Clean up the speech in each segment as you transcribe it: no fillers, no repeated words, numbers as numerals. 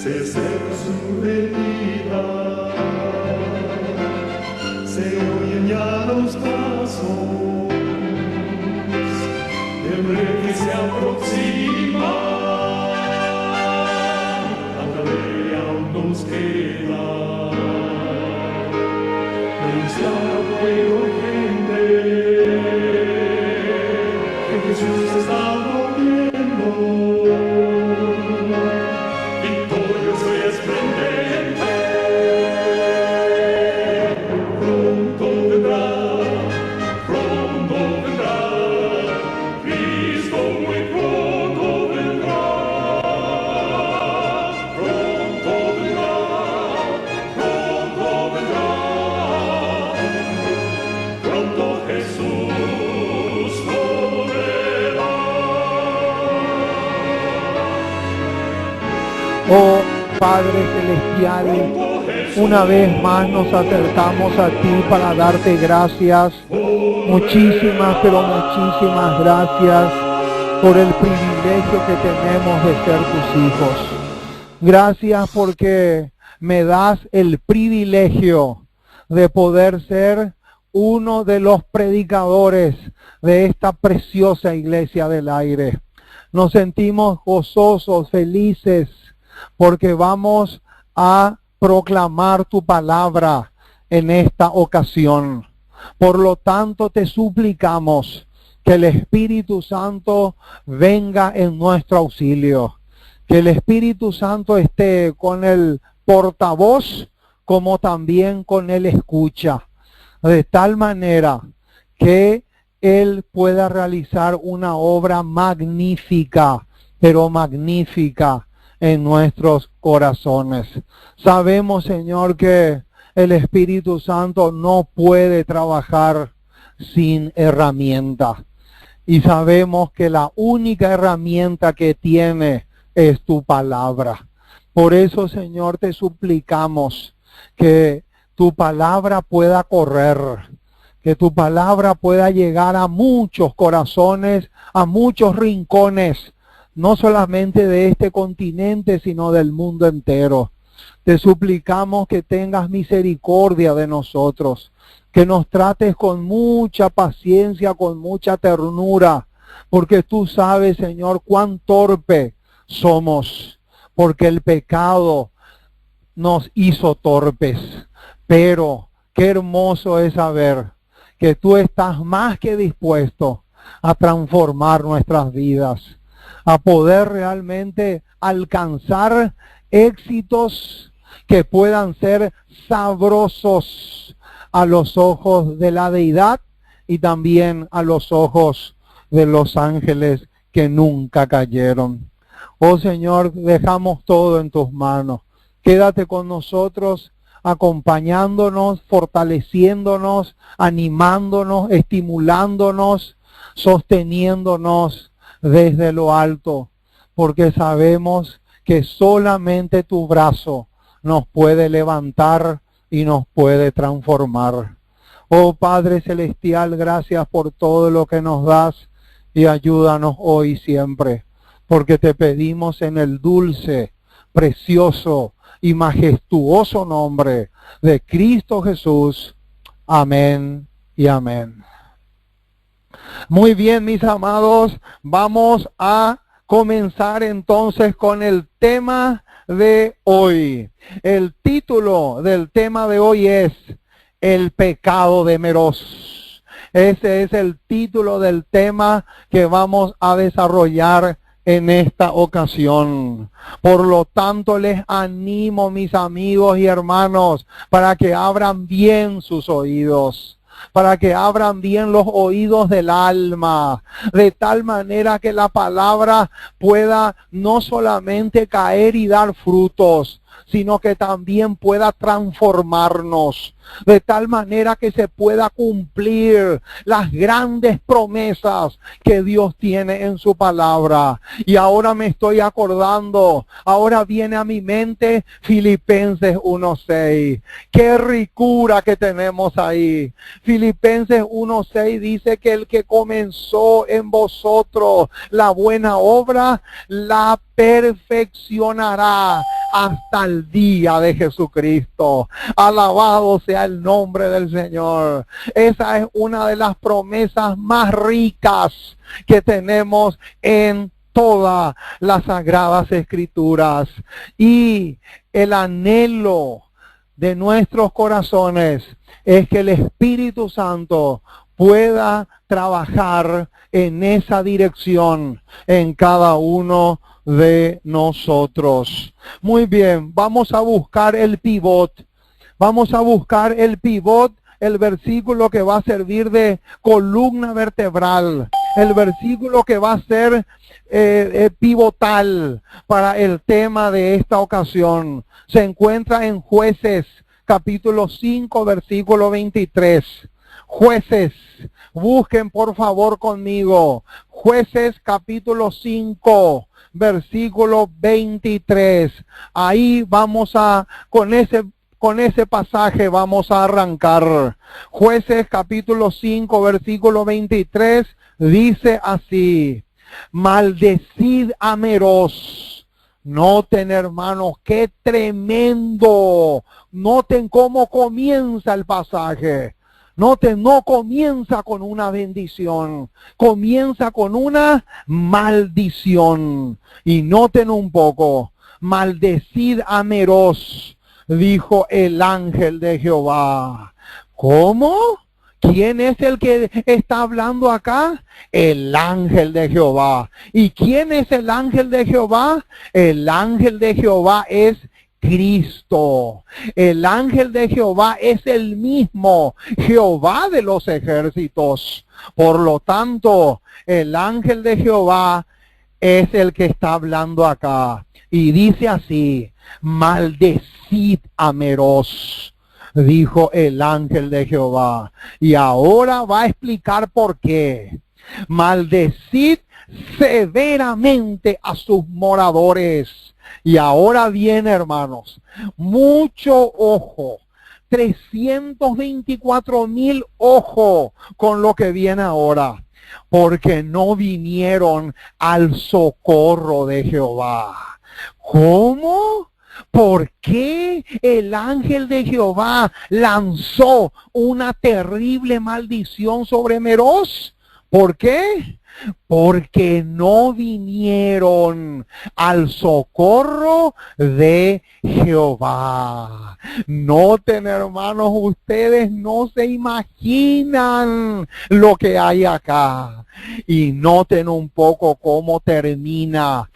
se acerca su venida, se oyen ya los pasos del rey que se aproxima. Hasta de aún nos queda anunciar al pueblo gente que Jesús está volviendo. Oh Padre Celestial, una vez más nos acercamos a ti para darte gracias. Muchísimas, pero muchísimas gracias por el privilegio que tenemos de ser tus hijos. Gracias porque me das el privilegio de poder ser uno de los predicadores de esta preciosa iglesia del aire. Nos sentimos gozosos, felices, porque vamos a proclamar tu palabra en esta ocasión. Por lo tanto, te suplicamos que el Espíritu Santo venga en nuestro auxilio. Que el Espíritu Santo esté con el portavoz como también con el escucha. De tal manera que Él pueda realizar una obra magnífica, pero magnífica, en nuestros corazones. Sabemos, Señor, que el Espíritu Santo no puede trabajar sin herramienta. Y sabemos que la única herramienta que tiene es tu palabra. Por eso, Señor, te suplicamos que tu palabra pueda correr, que tu palabra pueda llegar a muchos corazones, a muchos rincones, no solamente de este continente, sino del mundo entero. Te suplicamos que tengas misericordia de nosotros, que nos trates con mucha paciencia, con mucha ternura, porque tú sabes, Señor, cuán torpe somos, porque el pecado nos hizo torpes. Pero qué hermoso es saber que tú estás más que dispuesto a transformar nuestras vidas, a poder realmente alcanzar éxitos que puedan ser sabrosos a los ojos de la deidad y también a los ojos de los ángeles que nunca cayeron. Oh Señor, dejamos todo en tus manos. Quédate con nosotros, acompañándonos, fortaleciéndonos, animándonos, estimulándonos, sosteniéndonos desde lo alto, porque sabemos que solamente tu brazo nos puede levantar y nos puede transformar. Oh Padre Celestial, gracias por todo lo que nos das y ayúdanos hoy y siempre, porque te pedimos en el dulce, precioso y majestuoso nombre de Cristo Jesús. Amén y amén. Muy bien, mis amados, vamos a comenzar entonces con el tema de hoy. El título del tema de hoy es El pecado de Meroz. Ese es el título del tema que vamos a desarrollar en esta ocasión. Por lo tanto, les animo, mis amigos y hermanos, para que abran bien sus oídos, para que abran bien los oídos del alma, de tal manera que la palabra pueda no solamente caer y dar frutos, sino que también pueda transformarnos, de tal manera que se pueda cumplir las grandes promesas que Dios tiene en su palabra. Y ahora me estoy acordando, ahora viene a mi mente Filipenses 1:6. Qué ricura que tenemos ahí. Filipenses 1:6 dice que el que comenzó en vosotros la buena obra, la perfeccionará hasta el día de Jesucristo. Alabado sea el nombre del Señor. Esa es una de las promesas más ricas que tenemos en todas las Sagradas Escrituras. Y el anhelo de nuestros corazones es que el Espíritu Santo pueda trabajar en esa dirección en cada uno de nosotros. Muy bien, vamos a buscar el pivot. Vamos a buscar el pivot, el versículo que va a servir de columna vertebral, el versículo que va a ser pivotal para el tema de esta ocasión. Se encuentra en Jueces, capítulo 5, versículo 23. Jueces, busquen por favor conmigo. Jueces, capítulo 5, versículo 23. Ahí vamos a, con ese pasaje vamos a arrancar. Jueces capítulo 5, versículo 23, dice así: maldecid a Meroz. Noten, hermanos, qué tremendo. Noten cómo comienza el pasaje. Noten, no comienza con una bendición, comienza con una maldición. Y noten un poco: maldecid a Meroz, dijo el ángel de Jehová. ¿Cómo? ¿Quién es el que está hablando acá? El ángel de Jehová. ¿Y quién es el ángel de Jehová? El ángel de Jehová es Cristo. El ángel de Jehová es el mismo Jehová de los ejércitos. Por lo tanto, el ángel de Jehová es el que está hablando acá. Y dice así: maldecid a Meroz, dijo el ángel de Jehová. Y ahora va a explicar por qué. Maldecid severamente a sus moradores. Y ahora viene, hermanos, mucho ojo. 324,000 ojo con lo que viene ahora. Porque no vinieron al socorro de Jehová. ¿Cómo? ¿Por qué el ángel de Jehová lanzó una terrible maldición sobre Meroz? ¿Por qué? Porque no vinieron al socorro de Jehová. Noten, hermanos, ustedes no se imaginan lo que hay acá. Y noten un poco cómo termina.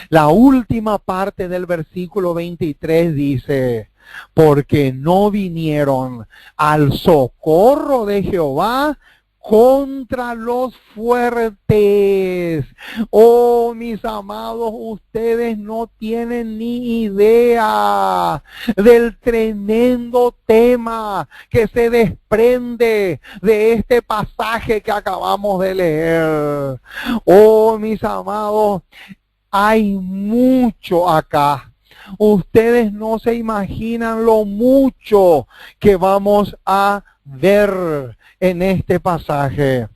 La última parte del versículo 23 dice: porque no vinieron al socorro de Jehová contra los fuertes. Oh, mis amados, ustedes no tienen ni idea del tremendo tema que se desprende de este pasaje que acabamos de leer. Oh, mis amados, hay mucho acá. Ustedes no se imaginan lo mucho que vamos a ver en este pasaje.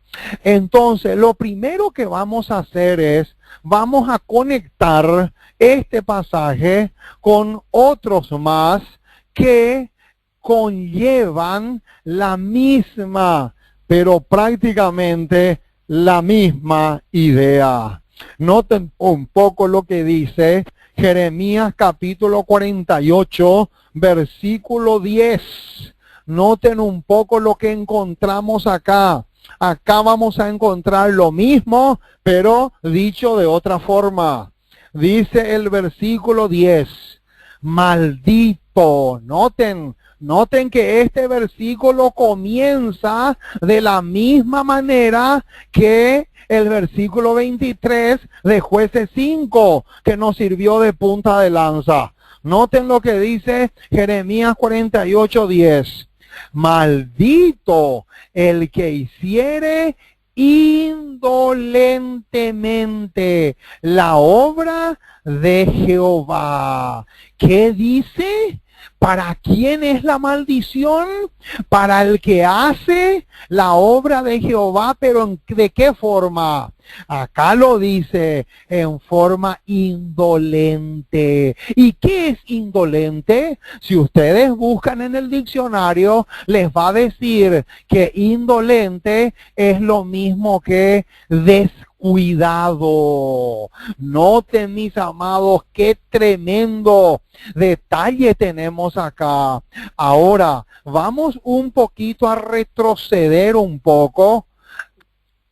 Entonces, lo primero que vamos a hacer es, vamos a conectar este pasaje con otros más que conllevan la misma, pero prácticamente la misma idea. Noten un poco lo que dice Jeremías capítulo 48, versículo 10. Noten un poco lo que encontramos acá. Acá vamos a encontrar lo mismo, pero dicho de otra forma. Dice el versículo 10, maldito. Noten que este versículo comienza de la misma manera que el versículo 23 de Jueces 5, que nos sirvió de punta de lanza. Noten lo que dice Jeremías 48, 10. Maldito el que hiciere indolentemente la obra de Jehová. ¿Qué dice? ¿Para quién es la maldición? Para el que hace la obra de Jehová, pero ¿de qué forma? Acá lo dice, en forma indolente. ¿Y qué es indolente? Si ustedes buscan en el diccionario, les va a decir que indolente es lo mismo que descuidado. Noten, mis amados, qué tremendo detalle tenemos acá. Ahora, vamos un poquito a retroceder un poco.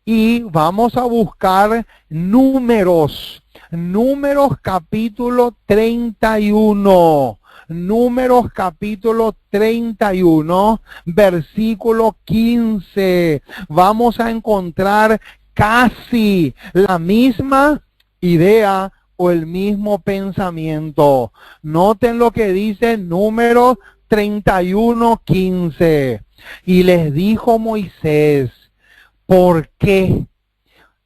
Y vamos a buscar Números. Números capítulo 31. Números capítulo 31, versículo 15. Vamos a encontrar casi la misma idea o el mismo pensamiento. Noten lo que dice Números 31, 15. Y les dijo Moisés: ¿por qué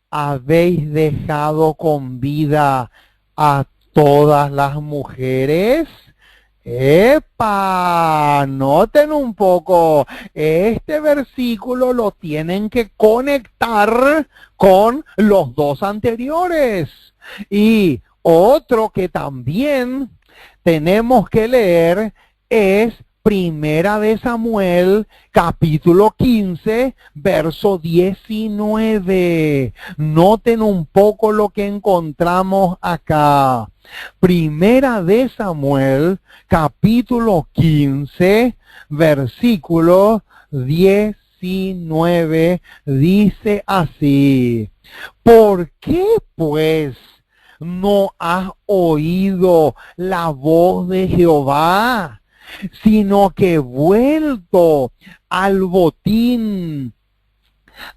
habéis dejado con vida a todas las mujeres? ¡Epa! Noten un poco. Este versículo lo tienen que conectar con los dos anteriores. Y otro que también tenemos que leer es Primera de Samuel, capítulo 15, verso 19. Noten un poco lo que encontramos acá. Primera de Samuel, capítulo 15, versículo 19, dice así: ¿por qué pues no has oído la voz de Jehová, sino que vuelto al botín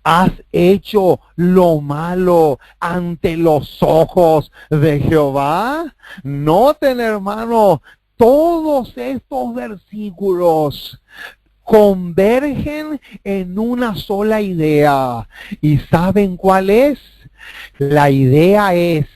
has hecho lo malo ante los ojos de Jehová? Noten, hermanos, todos estos versículos convergen en una sola idea. ¿Y saben cuál es? La idea es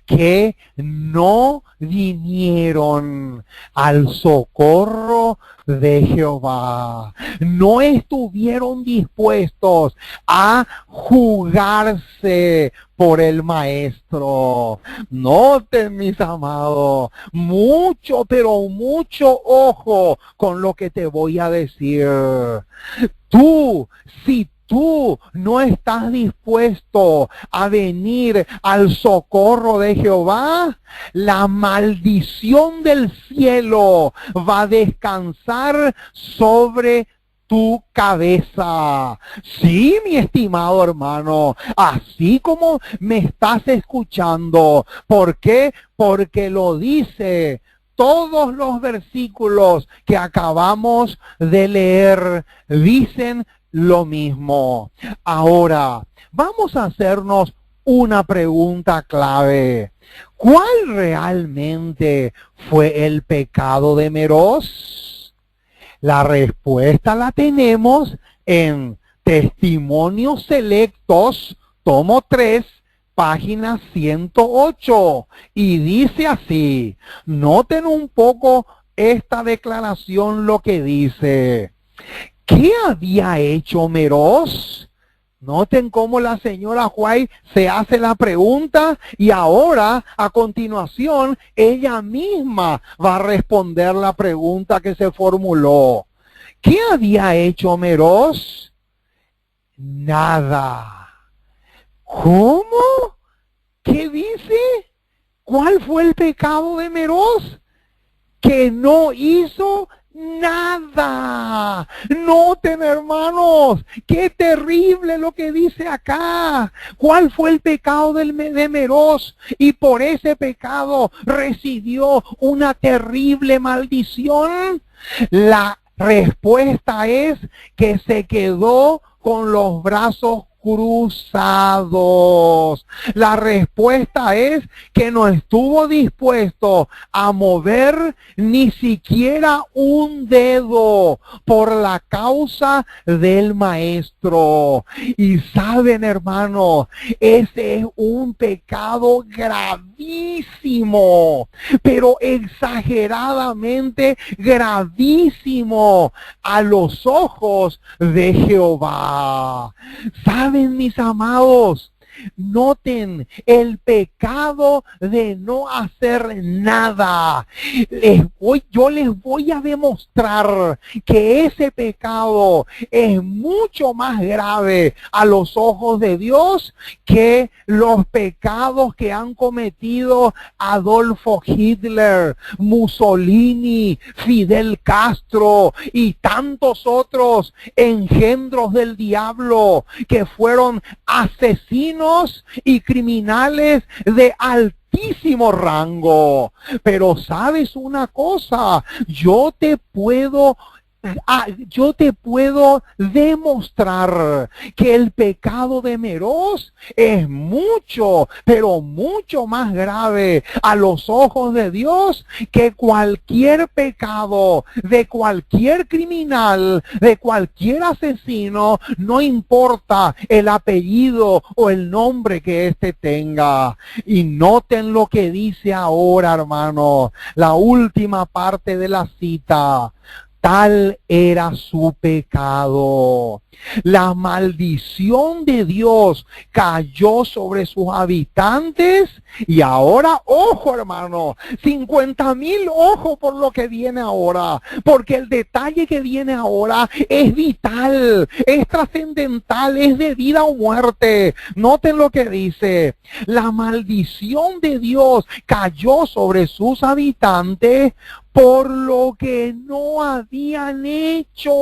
que no vinieron al socorro de Jehová. No estuvieron dispuestos a jugarse por el maestro. Noten, mis amados, mucho, pero mucho ojo con lo que te voy a decir. Si tú no estás dispuesto a venir al socorro de Jehová, la maldición del cielo va a descansar sobre tu cabeza. Sí, mi estimado hermano, así como me estás escuchando. ¿Por qué? Porque lo dice. Todos los versículos que acabamos de leer dicen lo mismo. Ahora, vamos a hacernos una pregunta clave. ¿Cuál realmente fue el pecado de Meroz? La respuesta la tenemos en Testimonios Selectos, tomo 3, página 108. Y dice así, noten un poco esta declaración, lo que dice. ¿Qué había hecho Meroz? Noten cómo la señora White se hace la pregunta y ahora, a continuación, ella misma va a responder la pregunta que se formuló. ¿Qué había hecho Meroz? Nada. ¿Cómo? ¿Qué dice? ¿Cuál fue el pecado de Meroz? Que no hizo nada. Noten, hermanos, qué terrible lo que dice acá. ¿Cuál fue el pecado de Meroz? Y por ese pecado recibió una terrible maldición. La respuesta es que se quedó con los brazos cruzados. La respuesta es que no estuvo dispuesto a mover ni siquiera un dedo por la causa del maestro. Y saben, hermanos, ese es un pecado gravísimo, pero exageradamente gravísimo a los ojos de Jehová. Saben, mis amados, noten el pecado de no hacer nada. Yo les voy a demostrar que ese pecado es mucho más grave a los ojos de Dios que los pecados que han cometido Adolfo Hitler, Mussolini, Fidel Castro y tantos otros engendros del diablo que fueron asesinos y criminales de altísimo rango. Pero sabes una cosa, yo te puedo demostrar que el pecado de Meroz es mucho, pero mucho más grave a los ojos de Dios que cualquier pecado de cualquier criminal, de cualquier asesino, no importa el apellido o el nombre que éste tenga. Y noten lo que dice ahora, hermanos, la última parte de la cita. Tal era su pecado. La maldición de Dios cayó sobre sus habitantes y ahora, ojo, hermano, 50,000 ojo por lo que viene ahora, porque el detalle que viene ahora es vital, es trascendental, es de vida o muerte. Noten lo que dice: la maldición de Dios cayó sobre sus habitantes por lo que no habían hecho.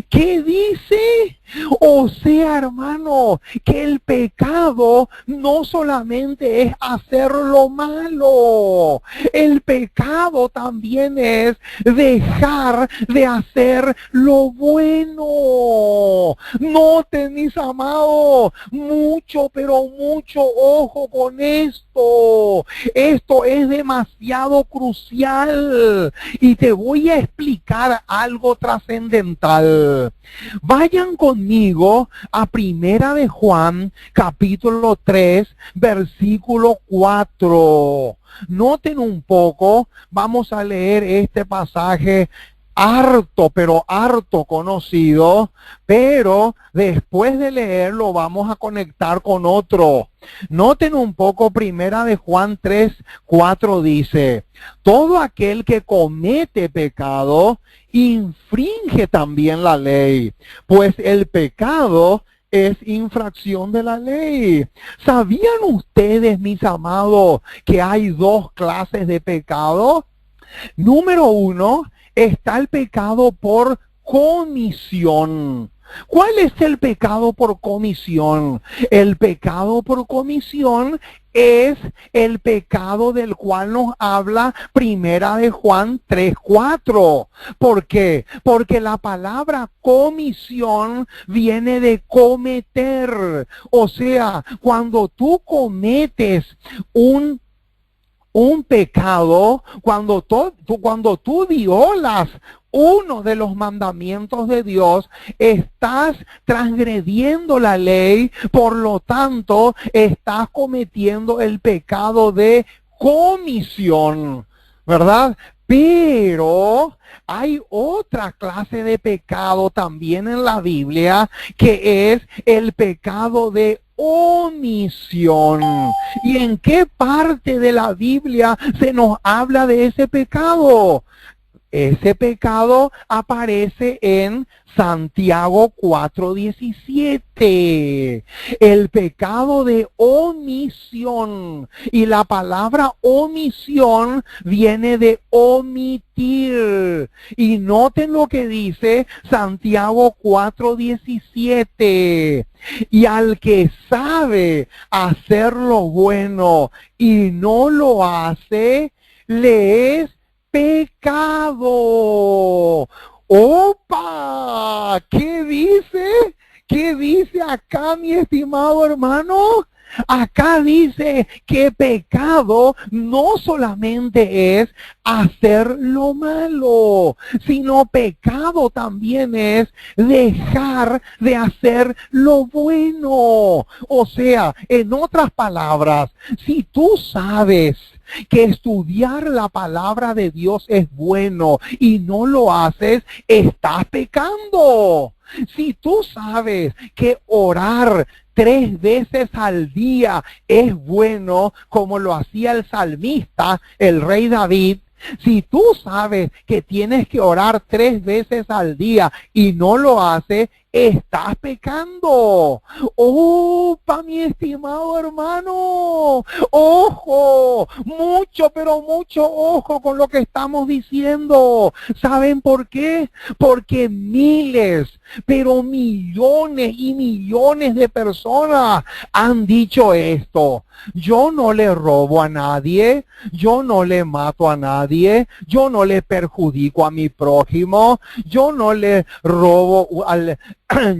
¿Qué dice? O sea, hermano, que el pecado no solamente es hacer lo malo, el pecado también es dejar de hacer lo bueno. Noten, mis amados, mucho, pero mucho ojo con esto. Esto es demasiado crucial y te voy a explicar algo trascendental. Vayan conmigo a Primera de Juan, capítulo 3, versículo 4. Noten un poco, vamos a leer este pasaje harto, pero harto conocido, pero después de leerlo vamos a conectar con otro. Noten un poco, Primera de Juan 3, 4 dice: todo aquel que comete pecado infringe también la ley, pues el pecado es infracción de la ley. ¿Sabían ustedes, mis amados, que hay dos clases de pecado? Número uno, está el pecado por comisión. ¿Cuál es el pecado por comisión? El pecado por comisión es el pecado del cual nos habla Primera de Juan 3:4. ¿Por qué? Porque la palabra comisión viene de cometer. O sea, cuando tú cometes un pecado, cuando tú violas uno de los mandamientos de Dios, estás transgrediendo la ley, por lo tanto, estás cometiendo el pecado de comisión, ¿verdad? Pero hay otra clase de pecado también en la Biblia, que es el pecado de omisión. ¿Y en qué parte de la Biblia se nos habla de ese pecado? Ese pecado aparece en Santiago 4:17. El pecado de omisión. Y la palabra omisión viene de omitir. Y noten lo que dice Santiago 4:17. Y al que sabe hacer lo bueno y no lo hace, le es pecado. ¡Opa! ¿Qué dice? ¿Qué dice acá, mi estimado hermano? Acá dice que pecado no solamente es hacer lo malo, sino pecado también es dejar de hacer lo bueno. O sea, en otras palabras, si tú sabes que estudiar la palabra de Dios es bueno y no lo haces, estás pecando. Si tú sabes que orar 3 veces al día es bueno, como lo hacía el salmista, el rey David, si tú sabes que tienes que orar 3 veces al día y no lo haces, estás pecando. Oh, pa mi estimado hermano, ojo, mucho, pero mucho ojo con lo que estamos diciendo. ¿Saben por qué? Porque miles, pero millones y millones de personas han dicho esto. Yo no le robo a nadie, yo no le mato a nadie, yo no le perjudico a mi prójimo, yo no le robo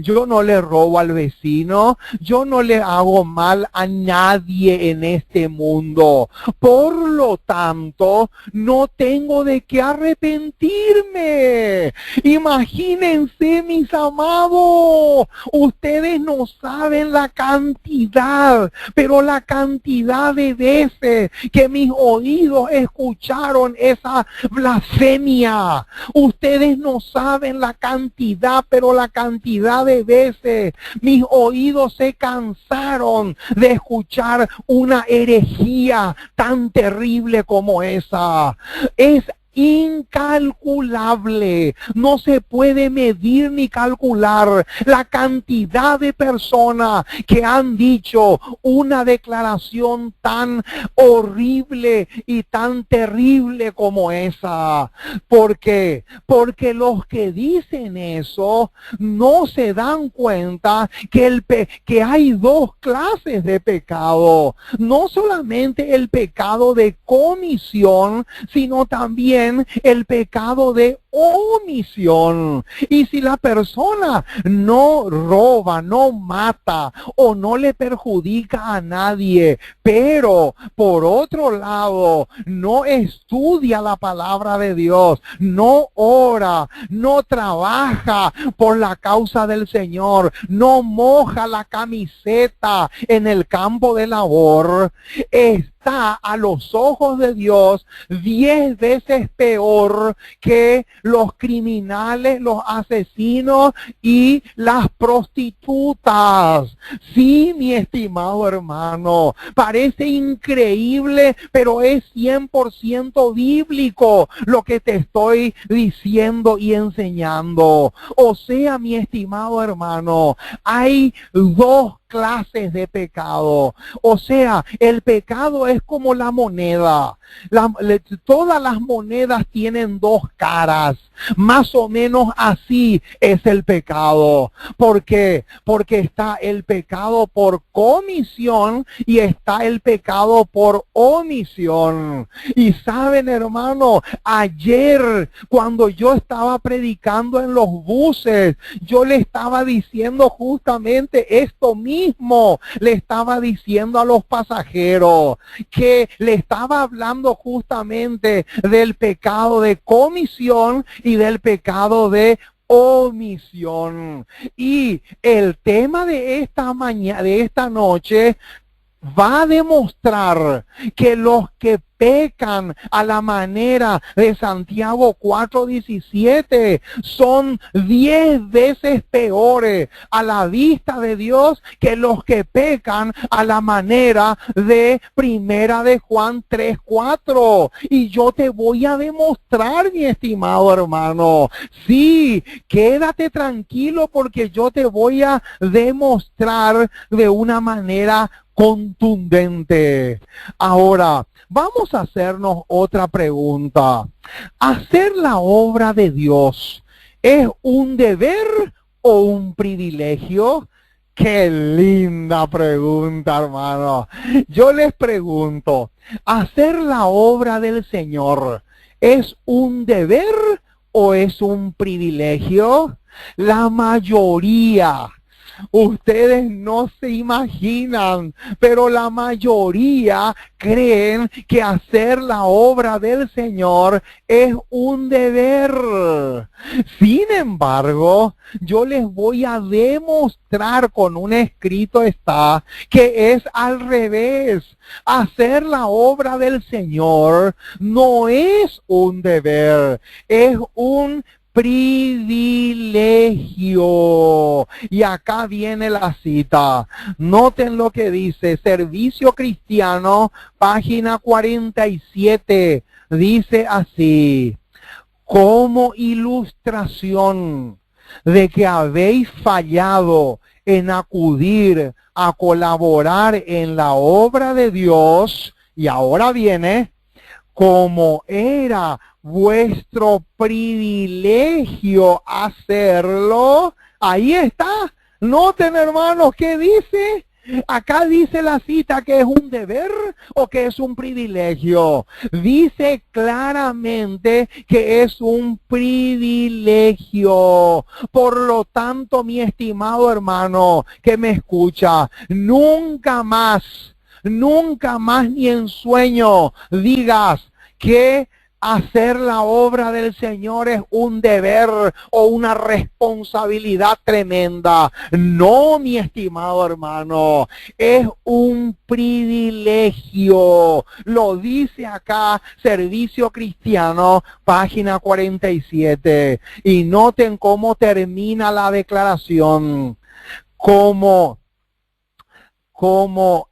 yo no le robo al vecino, yo no le hago mal a nadie en este mundo. Por lo tanto, no tengo de qué arrepentirme. Imagínense, mis amados, ustedes no saben la cantidad, pero la cantidad de veces que mis oídos escucharon esa blasfemia. Ustedes no saben la cantidad, pero la cantidad de veces mis oídos se cansaron de escuchar una herejía tan terrible como esa. Es incalculable, no se puede medir ni calcular la cantidad de personas que han dicho una declaración tan horrible y tan terrible como esa. ¿Por qué? Porque los que dicen eso no se dan cuenta que hay 2 clases de pecado, no solamente el pecado de comisión, sino también el pecado de omisión. Y si la persona no roba, no mata o no le perjudica a nadie, pero por otro lado no estudia la palabra de Dios, no ora, no trabaja por la causa del Señor, no moja la camiseta en el campo de labor, está a los ojos de Dios 10 veces peor que los criminales, los asesinos y las prostitutas. Sí, mi estimado hermano, parece increíble, pero es 100% bíblico lo que te estoy diciendo y enseñando. O sea, mi estimado hermano, hay 2 clases de pecado. O sea, el pecado es como la moneda. Todas las monedas tienen 2 caras. Más o menos así es el pecado. ¿Por qué? Porque está el pecado por comisión y está el pecado por omisión. Y saben, hermano, ayer cuando yo estaba predicando en los buses, yo le estaba diciendo justamente esto mismo. Le estaba diciendo a los pasajeros que le estaba hablando justamente del pecado de comisión y del pecado de omisión. Y el tema de esta mañana, de esta noche, va a demostrar que los que pecan a la manera de Santiago 4:17 son 10 veces peores a la vista de Dios que los que pecan a la manera de Primera de Juan 3:4. Y yo te voy a demostrar, mi estimado hermano. Sí, quédate tranquilo porque yo te voy a demostrar de una manera contundente. Ahora, vamos a hacernos otra pregunta. ¿Hacer la obra de Dios es un deber o un privilegio? Qué linda pregunta, hermano. Yo les pregunto, ¿hacer la obra del Señor es un deber o es un privilegio? La mayoría Ustedes no se imaginan, pero la mayoría creen que hacer la obra del Señor es un deber. Sin embargo, yo les voy a demostrar con un escrito está que es al revés. Hacer la obra del Señor no es un deber, es un privilegio. Y acá viene la cita. Noten lo que dice Servicio Cristiano, página 47. Dice así: como ilustración de que habéis fallado en acudir a colaborar en la obra de Dios, y ahora viene, como era vuestro privilegio hacerlo. Ahí está. Noten, hermanos, ¿qué dice? Acá dice la cita que es un deber o que es un privilegio. Dice claramente que es un privilegio. Por lo tanto, mi estimado hermano que me escucha, nunca más ni en sueño digas que hacer la obra del Señor es un deber o una responsabilidad tremenda. No, mi estimado hermano, es un privilegio. Lo dice acá Servicio Cristiano, página 47. Y noten cómo termina la declaración. Como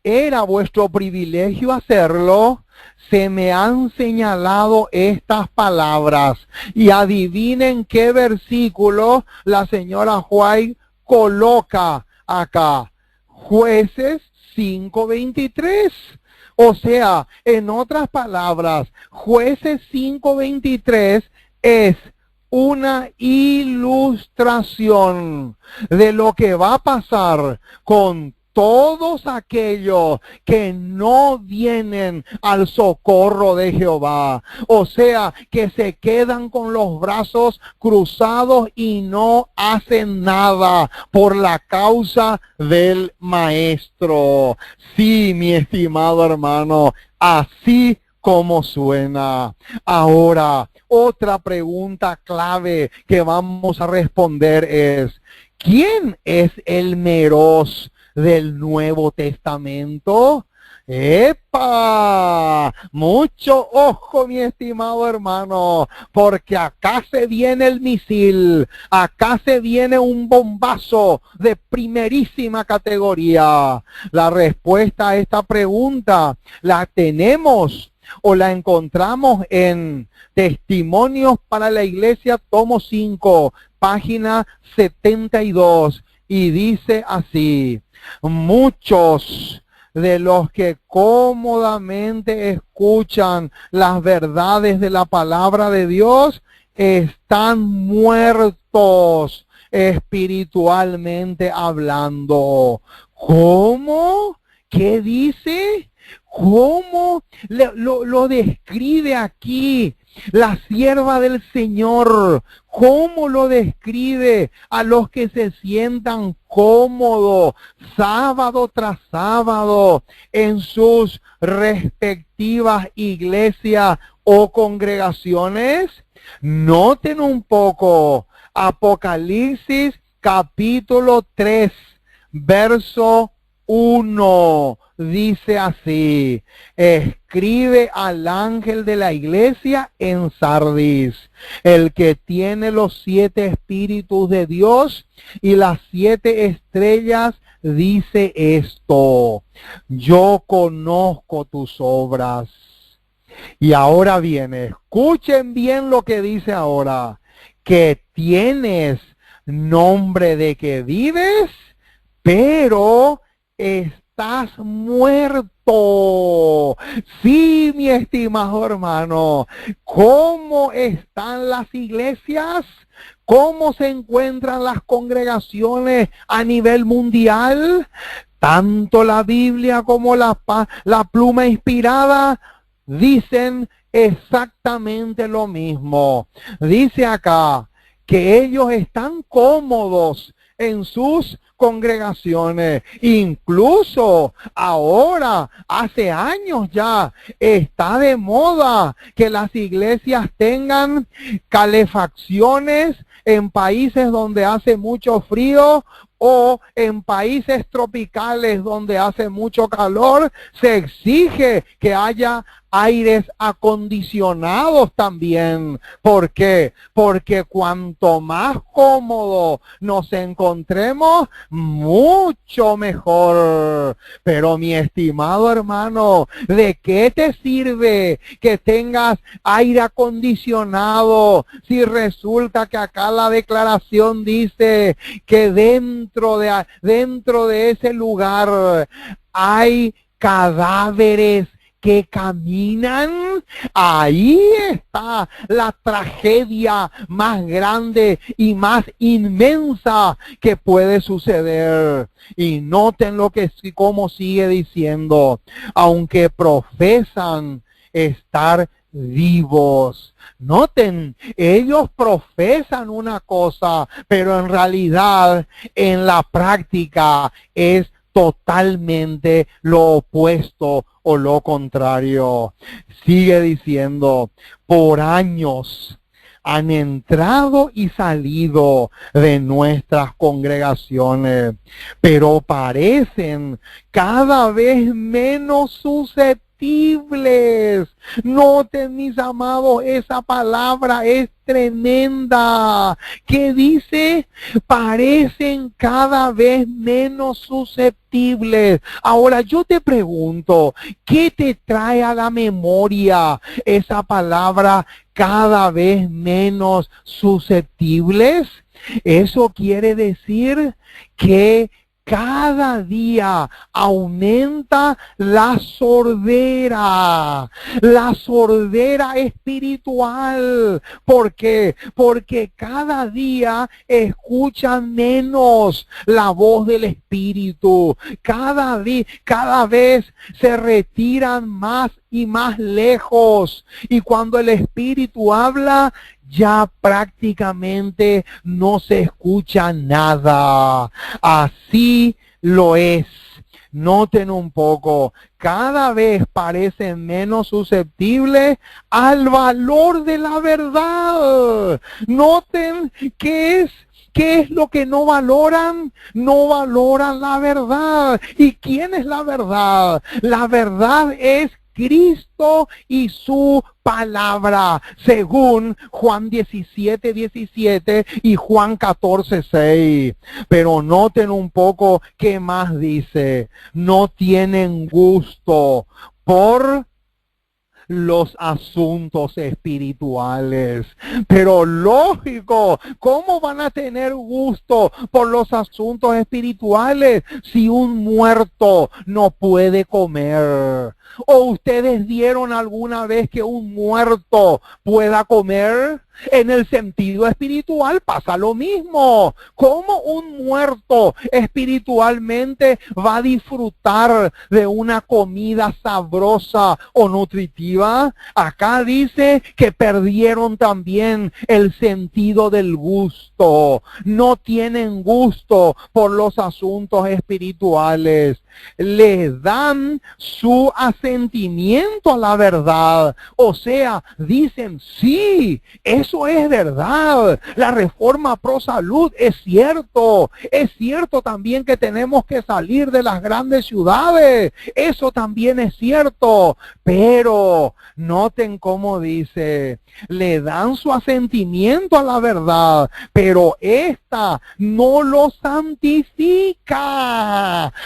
era vuestro privilegio hacerlo, se me han señalado estas palabras. Y adivinen qué versículo la señora White coloca acá. Jueces 5:23. O sea, en otras palabras, Jueces 5:23 es una ilustración de lo que va a pasar con todos aquellos que no vienen al socorro de Jehová. O sea, que se quedan con los brazos cruzados y no hacen nada por la causa del Maestro. Sí, mi estimado hermano, así como suena. Ahora, otra pregunta clave que vamos a responder es: ¿quién es el Meroz del Nuevo Testamento? ¡Epa! Mucho ojo, mi estimado hermano, porque acá se viene el misil, acá se viene un bombazo de primerísima categoría. La respuesta a esta pregunta la tenemos o la encontramos en Testimonios para la Iglesia, tomo 5, página 72, y dice así: muchos de los que cómodamente escuchan las verdades de la palabra de Dios están muertos espiritualmente hablando. ¿Cómo? ¿Qué dice? ¿Cómo lo describe aquí la sierva del Señor? ¿Cómo lo describe a los que se sientan cómodos sábado tras sábado en sus respectivas iglesias o congregaciones? Noten un poco. Apocalipsis capítulo 3, verso 1, dice así: escribe al ángel de la iglesia en Sardis, el que tiene los 7 espíritus de Dios y las 7 estrellas, dice esto: yo conozco tus obras. Y ahora viene, escuchen bien lo que dice ahora: que tienes nombre de que vives, pero estás muerto. Sí, mi estimado hermano. ¿Cómo están las iglesias? ¿Cómo se encuentran las congregaciones a nivel mundial? Tanto la Biblia como la pluma inspirada dicen exactamente lo mismo. Dice acá que ellos están cómodos en sus congregaciones. Incluso ahora, hace años ya, está de moda que las iglesias tengan calefacciones en países donde hace mucho frío o en países tropicales donde hace mucho calor. Se exige que haya aires acondicionados también. ¿Por qué? Porque cuanto más cómodo nos encontremos, mucho mejor. Pero mi estimado hermano, ¿de qué te sirve que tengas aire acondicionado si resulta que acá la declaración dice que dentro de ese lugar hay cadáveres que caminan? Ahí está la tragedia más grande y más inmensa que puede suceder. Y noten cómo sigue diciendo: aunque profesan estar vivos. Noten, ellos profesan una cosa, pero en realidad, en la práctica, es totalmente lo opuesto o lo contrario. Sigue diciendo: por años han entrado y salido de nuestras congregaciones, pero parecen cada vez menos susceptibles. Noten, mis amados, esa palabra es tremenda. ¿Qué dice? Parecen cada vez menos susceptibles. Ahora yo te pregunto, ¿qué te trae a la memoria esa palabra cada vez menos susceptibles? Eso quiere decir que cada día aumenta la sordera espiritual. ¿Por qué? Porque cada día escuchan menos la voz del Espíritu. Cada vez se retiran más y más lejos. Y cuando el Espíritu habla, ya prácticamente no se escucha nada. Así lo es. Noten un poco, cada vez parecen menos susceptibles al valor de la verdad. Noten ¿qué es lo que no valoran? No valoran la verdad. ¿Y quién es la verdad? La verdad es Cristo y su palabra, según Juan 17:17 y Juan 14:6. Pero noten un poco qué más dice: no tienen gusto por los asuntos espirituales. Pero lógico, ¿cómo van a tener gusto por los asuntos espirituales si un muerto no puede comer? ¿O ustedes vieron alguna vez que un muerto pueda comer? En el sentido espiritual pasa lo mismo. ¿Cómo un muerto espiritualmente va a disfrutar de una comida sabrosa o nutritiva? Acá dice que perdieron también el sentido del gusto. No tienen gusto por los asuntos espirituales. Les dan su asentimiento a la verdad. O sea, dicen, sí, eso es verdad. La reforma pro salud es cierto. Es cierto también que tenemos que salir de las grandes ciudades. Eso también es cierto. Pero noten cómo dice: le dan su asentimiento a la verdad, pero esta no lo santifica.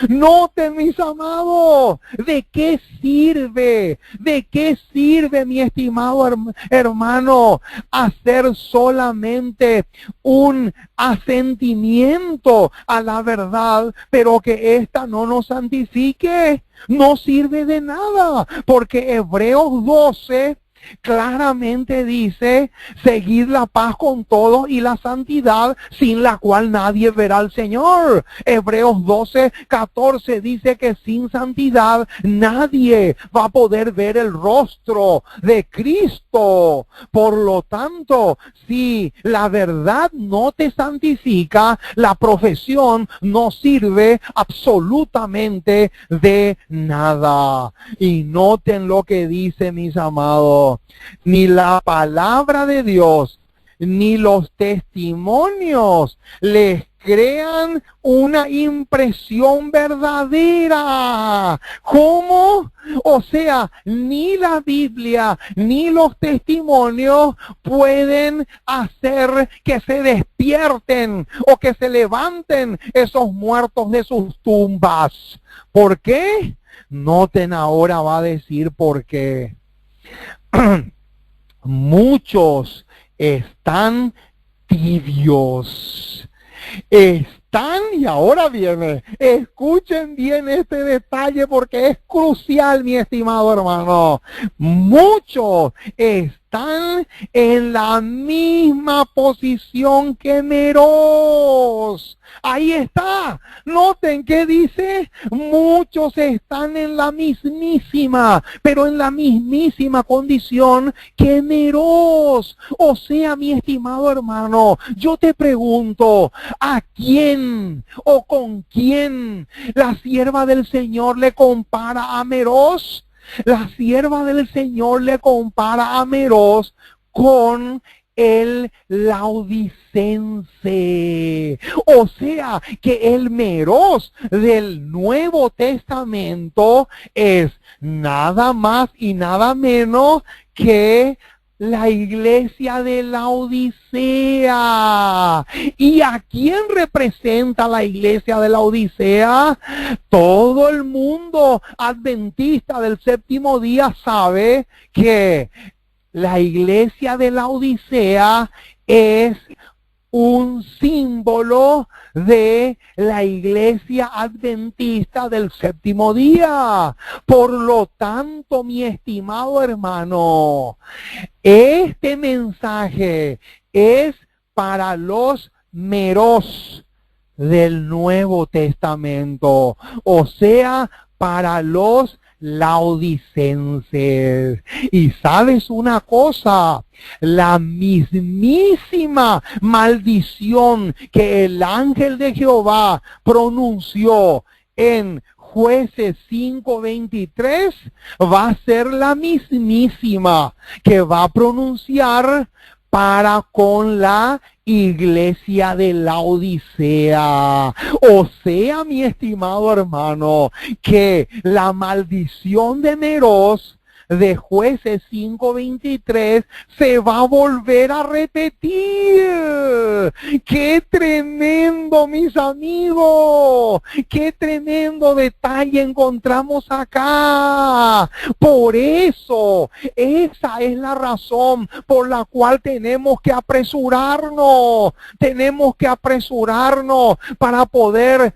Noten, mis amados, ¿de qué sirve? ¿De qué sirve, mi estimado hermano, hacer solamente un asentimiento a la verdad, pero que esta no nos santifique? No sirve de nada, porque Hebreos 12 Claramente dice, seguid la paz con todos y la santidad, sin la cual nadie verá al Señor. Hebreos 12:14 dice que sin santidad nadie va a poder ver el rostro de Cristo. Por lo tanto, si la verdad no te santifica, la profesión no sirve absolutamente de nada. Y noten lo que dice, mis amados. Ni la palabra de Dios, ni los testimonios les crean una impresión verdadera. ¿Cómo? O sea, ni la Biblia, ni los testimonios pueden hacer que se despierten o que se levanten esos muertos de sus tumbas. ¿Por qué? Noten, ahora va a decir por qué. Muchos están tibios. Y ahora viene, escuchen bien este detalle porque es crucial, mi estimado hermano. Muchos están en la misma posición que Meroz. Ahí está. Noten que dice, muchos están en la mismísima, pero en la mismísima condición que Meroz. O sea, mi estimado hermano, yo te pregunto, ¿a quién o con quién la sierva del Señor le compara a Meroz? La sierva del Señor le compara a Meroz con el laodicense. O sea, que el Meroz del Nuevo Testamento es nada más y nada menos que la iglesia de Laodicea. ¿Y a quién representa la iglesia de Laodicea? Todo el mundo adventista del séptimo día sabe que la iglesia de Laodicea es un símbolo de la iglesia adventista del séptimo día. Por lo tanto, mi estimado hermano, este mensaje es para los Meroz del Nuevo Testamento, o sea, para los laodicenses. Y sabes una cosa, la mismísima maldición que el ángel de Jehová pronunció en Jueces 5:23 va a ser la mismísima que va a pronunciar para con la iglesia de Laodicea. O sea, mi estimado hermano, que la maldición de Meroz de Jueces 5:23 se va a volver a repetir. ¡Qué tremendo, mis amigos! ¡Qué tremendo detalle encontramos acá! Por eso, esa es la razón por la cual tenemos que apresurarnos. Tenemos que apresurarnos para poder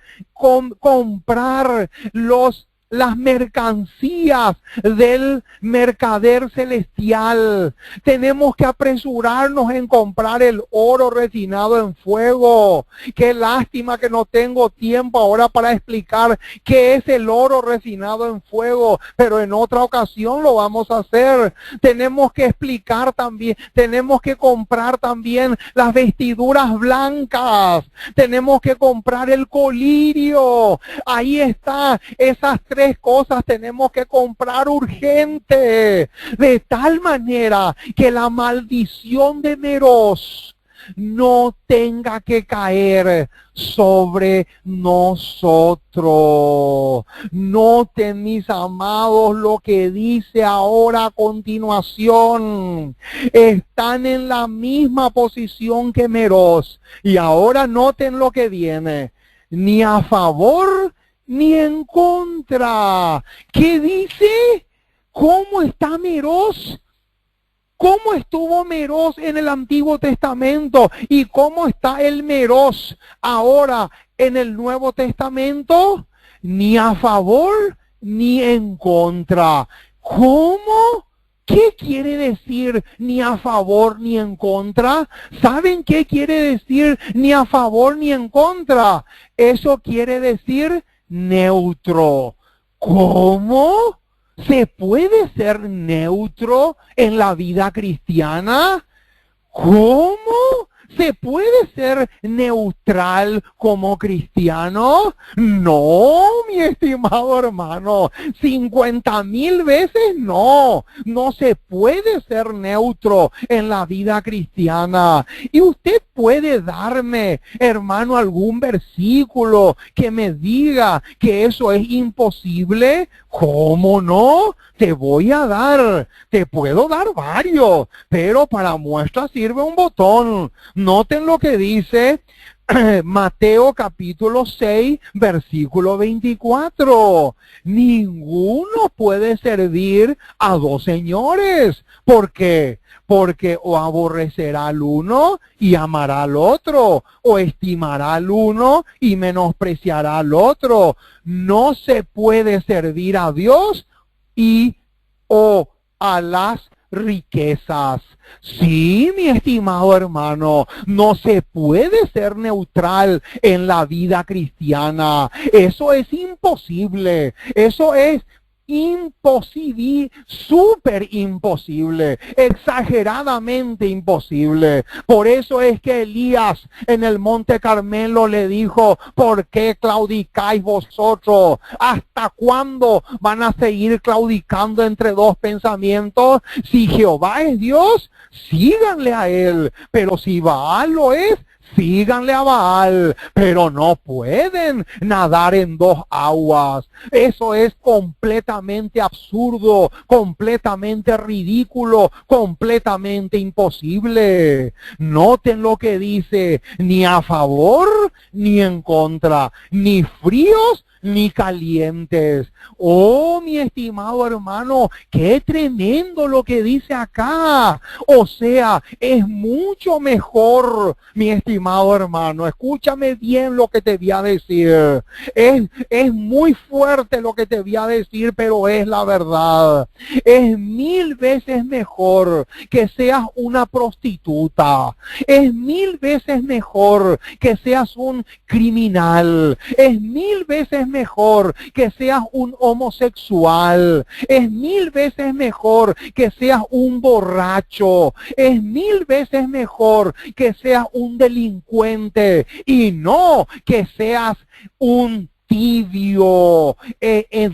comprar las mercancías del mercader celestial. Tenemos que apresurarnos en comprar el oro refinado en fuego. Qué lástima que no tengo tiempo ahora para explicar qué es el oro refinado en fuego, pero en otra ocasión lo vamos a hacer. Tenemos que explicar también, tenemos que comprar también las vestiduras blancas. Tenemos que comprar el colirio. Ahí está, esas tres cosas tenemos que comprar urgente, de tal manera que la maldición de Meroz no tenga que caer sobre nosotros. Noten, mis amados, lo que dice ahora a continuación. Están en la misma posición que Meroz. Y ahora noten lo que viene. Ni a favor ni en contra. ¿Qué dice? ¿Cómo está Meroz? ¿Cómo estuvo Meroz en el Antiguo Testamento? ¿Y cómo está el Meroz ahora en el Nuevo Testamento? Ni a favor ni en contra. ¿Cómo? ¿Qué quiere decir ni a favor ni en contra? ¿Saben qué quiere decir ni a favor ni en contra? Eso quiere decir neutro. ¿Cómo se puede ser neutro en la vida cristiana? ¿Cómo se puede ser neutral como cristiano? No, mi estimado hermano, 50,000 veces no. No se puede ser neutro en la vida cristiana. Y usted puede darme, hermano, algún versículo que me diga que eso es imposible. ¿Cómo no? Te voy a dar, te puedo dar varios, pero para muestra sirve un botón. Noten lo que dice Mateo capítulo 6, versículo 24. Ninguno puede servir a dos señores. ¿Por qué? Porque o aborrecerá al uno y amará al otro, o estimará al uno y menospreciará al otro. No se puede servir a Dios y o a las riquezas. Sí, mi estimado hermano, no se puede ser neutral en la vida cristiana. Eso es imposible. Eso es imposible, súper imposible, exageradamente imposible. Por eso es que Elías en el Monte Carmelo le dijo: ¿por qué claudicáis vosotros? ¿Hasta cuándo van a seguir claudicando entre dos pensamientos? Si Jehová es Dios, síganle a él, pero si Baal lo es, síganle a Baal, pero no pueden nadar en dos aguas. Eso es completamente absurdo, completamente ridículo, completamente imposible. Noten lo que dice: ni a favor ni en contra, ni fríos ni calientes. Oh, mi estimado hermano, qué tremendo lo que dice acá. O sea, es mucho mejor, mi estimado hermano, escúchame bien lo que te voy a decir. Es muy fuerte lo que te voy a decir, pero es la verdad. Es 1000 veces mejor que seas una prostituta. Es 1000 veces mejor que seas un criminal. Es 1000 veces mejor que seas un homosexual. Es 1000 veces mejor que seas un borracho. Es 1000 veces mejor que seas un delincuente y no que seas un tibio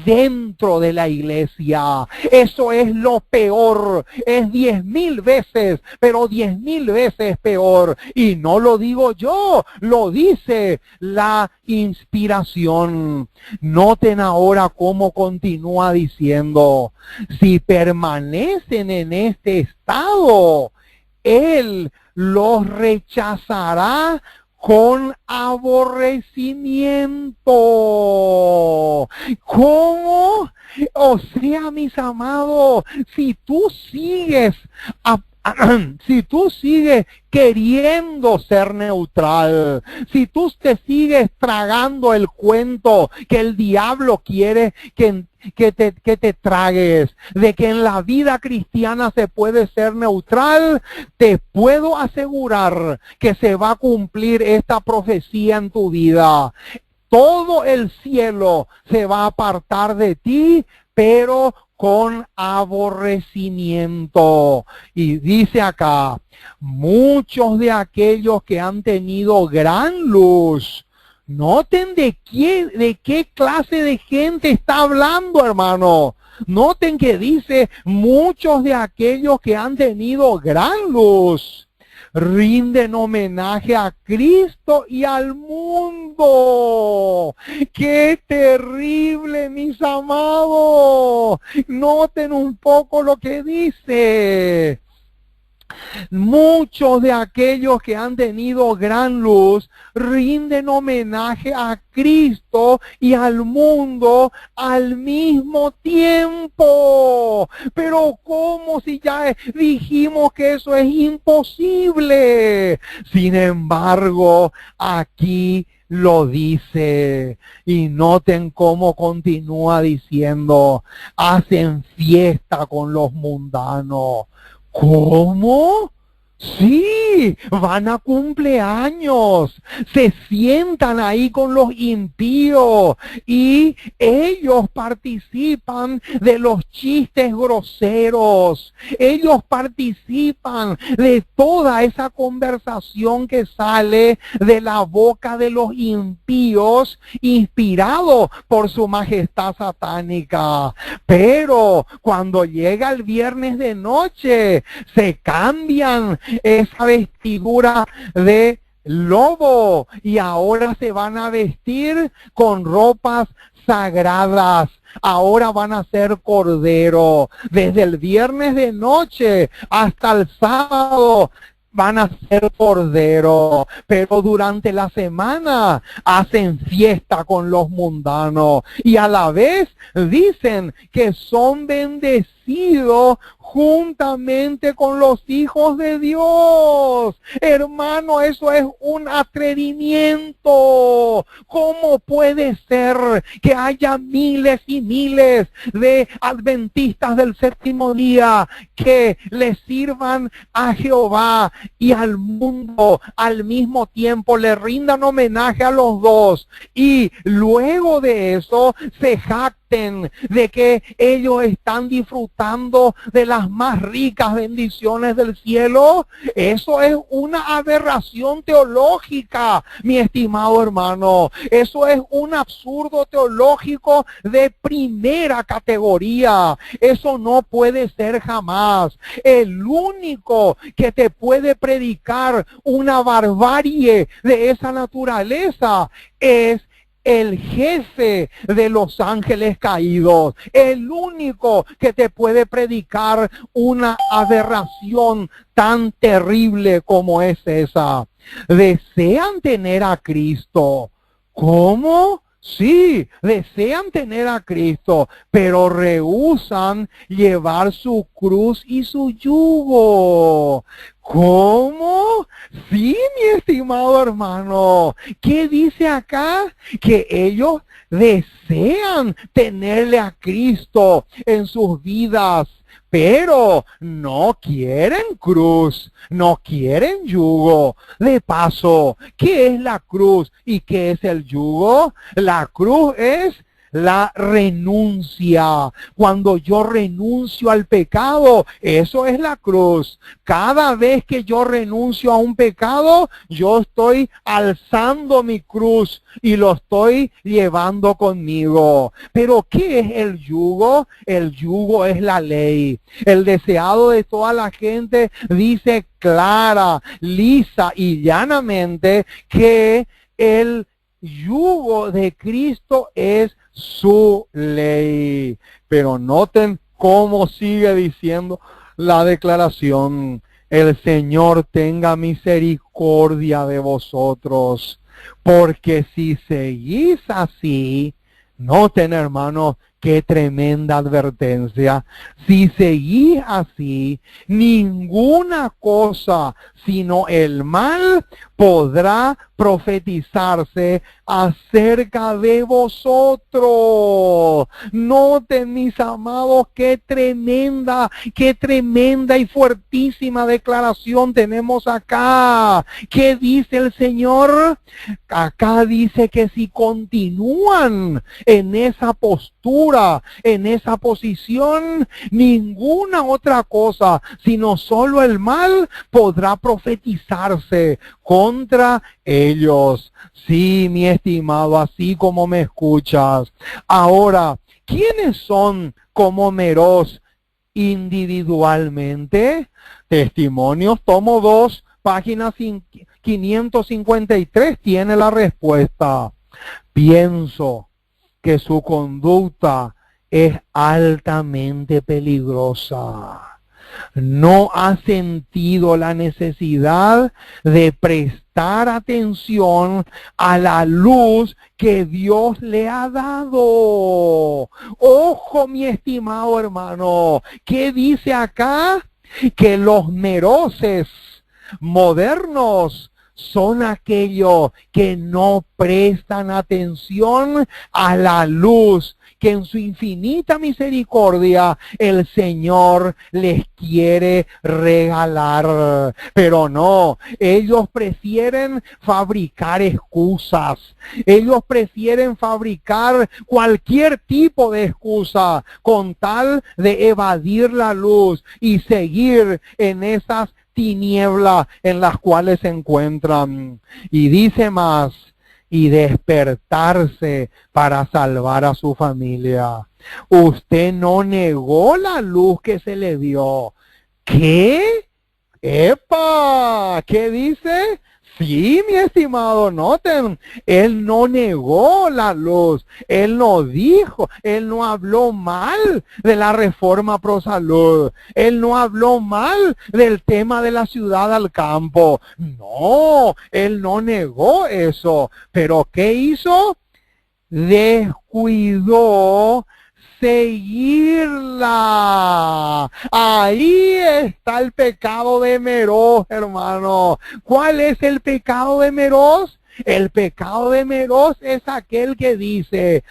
dentro de la iglesia. Eso es lo peor. Es 10,000 veces, pero 10,000 veces peor. Y no lo digo yo, lo dice la inspiración. Noten ahora cómo continúa diciendo: si permanecen en este estado, Él los rechazará con aborrecimiento. ¿Cómo? O sea, mis amados, si tú sigues si tú sigues queriendo ser neutral, si tú te sigues tragando el cuento que el diablo quiere que te tragues, de que en la vida cristiana se puede ser neutral, te puedo asegurar que se va a cumplir esta profecía en tu vida. Todo el cielo se va a apartar de ti, pero con aborrecimiento. Y dice acá: muchos de aquellos que han tenido gran luz. Noten de qué clase de gente está hablando, hermano. Noten que dice: muchos de aquellos que han tenido gran luz rinden homenaje a Cristo y al mundo. ¡Qué terrible, mis amados! Noten un poco lo que dice. Muchos de aquellos que han tenido gran luz rinden homenaje a Cristo y al mundo al mismo tiempo. Pero ¿cómo si ya dijimos que eso es imposible? Sin embargo, aquí lo dice. Y noten cómo continúa diciendo, hacen fiesta con los mundanos. ¿Cómo? Sí, van a cumpleaños, se sientan ahí con los impíos y ellos participan de los chistes groseros, ellos participan de toda esa conversación que sale de la boca de los impíos, inspirado por su majestad satánica. Pero cuando llega el viernes de noche, se cambian esa vestidura de lobo y ahora se van a vestir con ropas sagradas. Ahora van a ser cordero. Desde el viernes de noche hasta el sábado van a ser cordero, pero durante la semana hacen fiesta con los mundanos y a la vez dicen que son bendecidos juntamente con los hijos de Dios. Hermano, eso es un atrevimiento. ¿Cómo puede ser que haya miles y miles de adventistas del séptimo día que le sirvan a Jehová y al mundo al mismo tiempo, le rindan homenaje a los dos y luego de eso se jacten de que ellos están disfrutando de las más ricas bendiciones del cielo? Eso es una aberración teológica, mi estimado hermano. Eso es un absurdo teológico de primera categoría. Eso no puede ser jamás. El único que te puede predicar una barbarie de esa naturaleza es el jefe de los ángeles caídos, el único que te puede predicar una aberración tan terrible como es esa. Desean tener a Cristo. ¿Cómo? Sí, desean tener a Cristo, pero rehúsan llevar su cruz y su yugo. ¿Cómo? Sí, mi estimado hermano. ¿Qué dice acá? Que ellos desean tenerle a Cristo en sus vidas, pero no quieren cruz, no quieren yugo. De paso, ¿qué es la cruz y qué es el yugo? La cruz es la renuncia. Cuando yo renuncio al pecado, eso es la cruz. Cada vez que yo renuncio a un pecado, yo estoy alzando mi cruz y lo estoy llevando conmigo. Pero ¿qué es el yugo? El yugo es la ley. El deseado de toda la gente dice clara, lisa y llanamente que el yugo de Cristo es su ley. Pero noten cómo sigue diciendo la declaración: el Señor tenga misericordia de vosotros, porque si seguís así, noten, hermanos, qué tremenda advertencia. Si seguís así, ninguna cosa sino el mal podrá profetizarse acerca de vosotros. Noten, mis amados, qué tremenda y fuertísima declaración tenemos acá. ¿Qué dice el Señor? Acá dice que si continúan en esa postura, en esa posición, ninguna otra cosa, sino solo el mal, podrá profetizarse contra ellos. Sí, mi estimado, así como me escuchas. Ahora, ¿quiénes son como Meroz individualmente? Testimonios, tomo 2, página 553, tiene la respuesta. Pienso que su conducta es altamente peligrosa. No ha sentido la necesidad de prestar atención a la luz que Dios le ha dado. Ojo, mi estimado hermano, ¿qué dice acá? Que los meroces modernos son aquellos que no prestan atención a la luz que en su infinita misericordia el Señor les quiere regalar. Pero no, ellos prefieren fabricar excusas. Ellos prefieren fabricar cualquier tipo de excusa con tal de evadir la luz y seguir en esas tinieblas en las cuales se encuentran. Y dice más, y despertarse para salvar a su familia. Usted no negó la luz que se le dio. ¿Qué? ¡Epa! ¿Qué dice? Sí, mi estimado, noten, él no negó la luz, él no dijo, él no habló mal de la reforma pro salud, él no habló mal del tema de la ciudad al campo, no, él no negó eso, pero ¿qué hizo? Descuidó seguirla. Ahí está el pecado de Meroz, hermano. ¿Cuál es el pecado de Meroz? El pecado de Meroz es aquel que dice,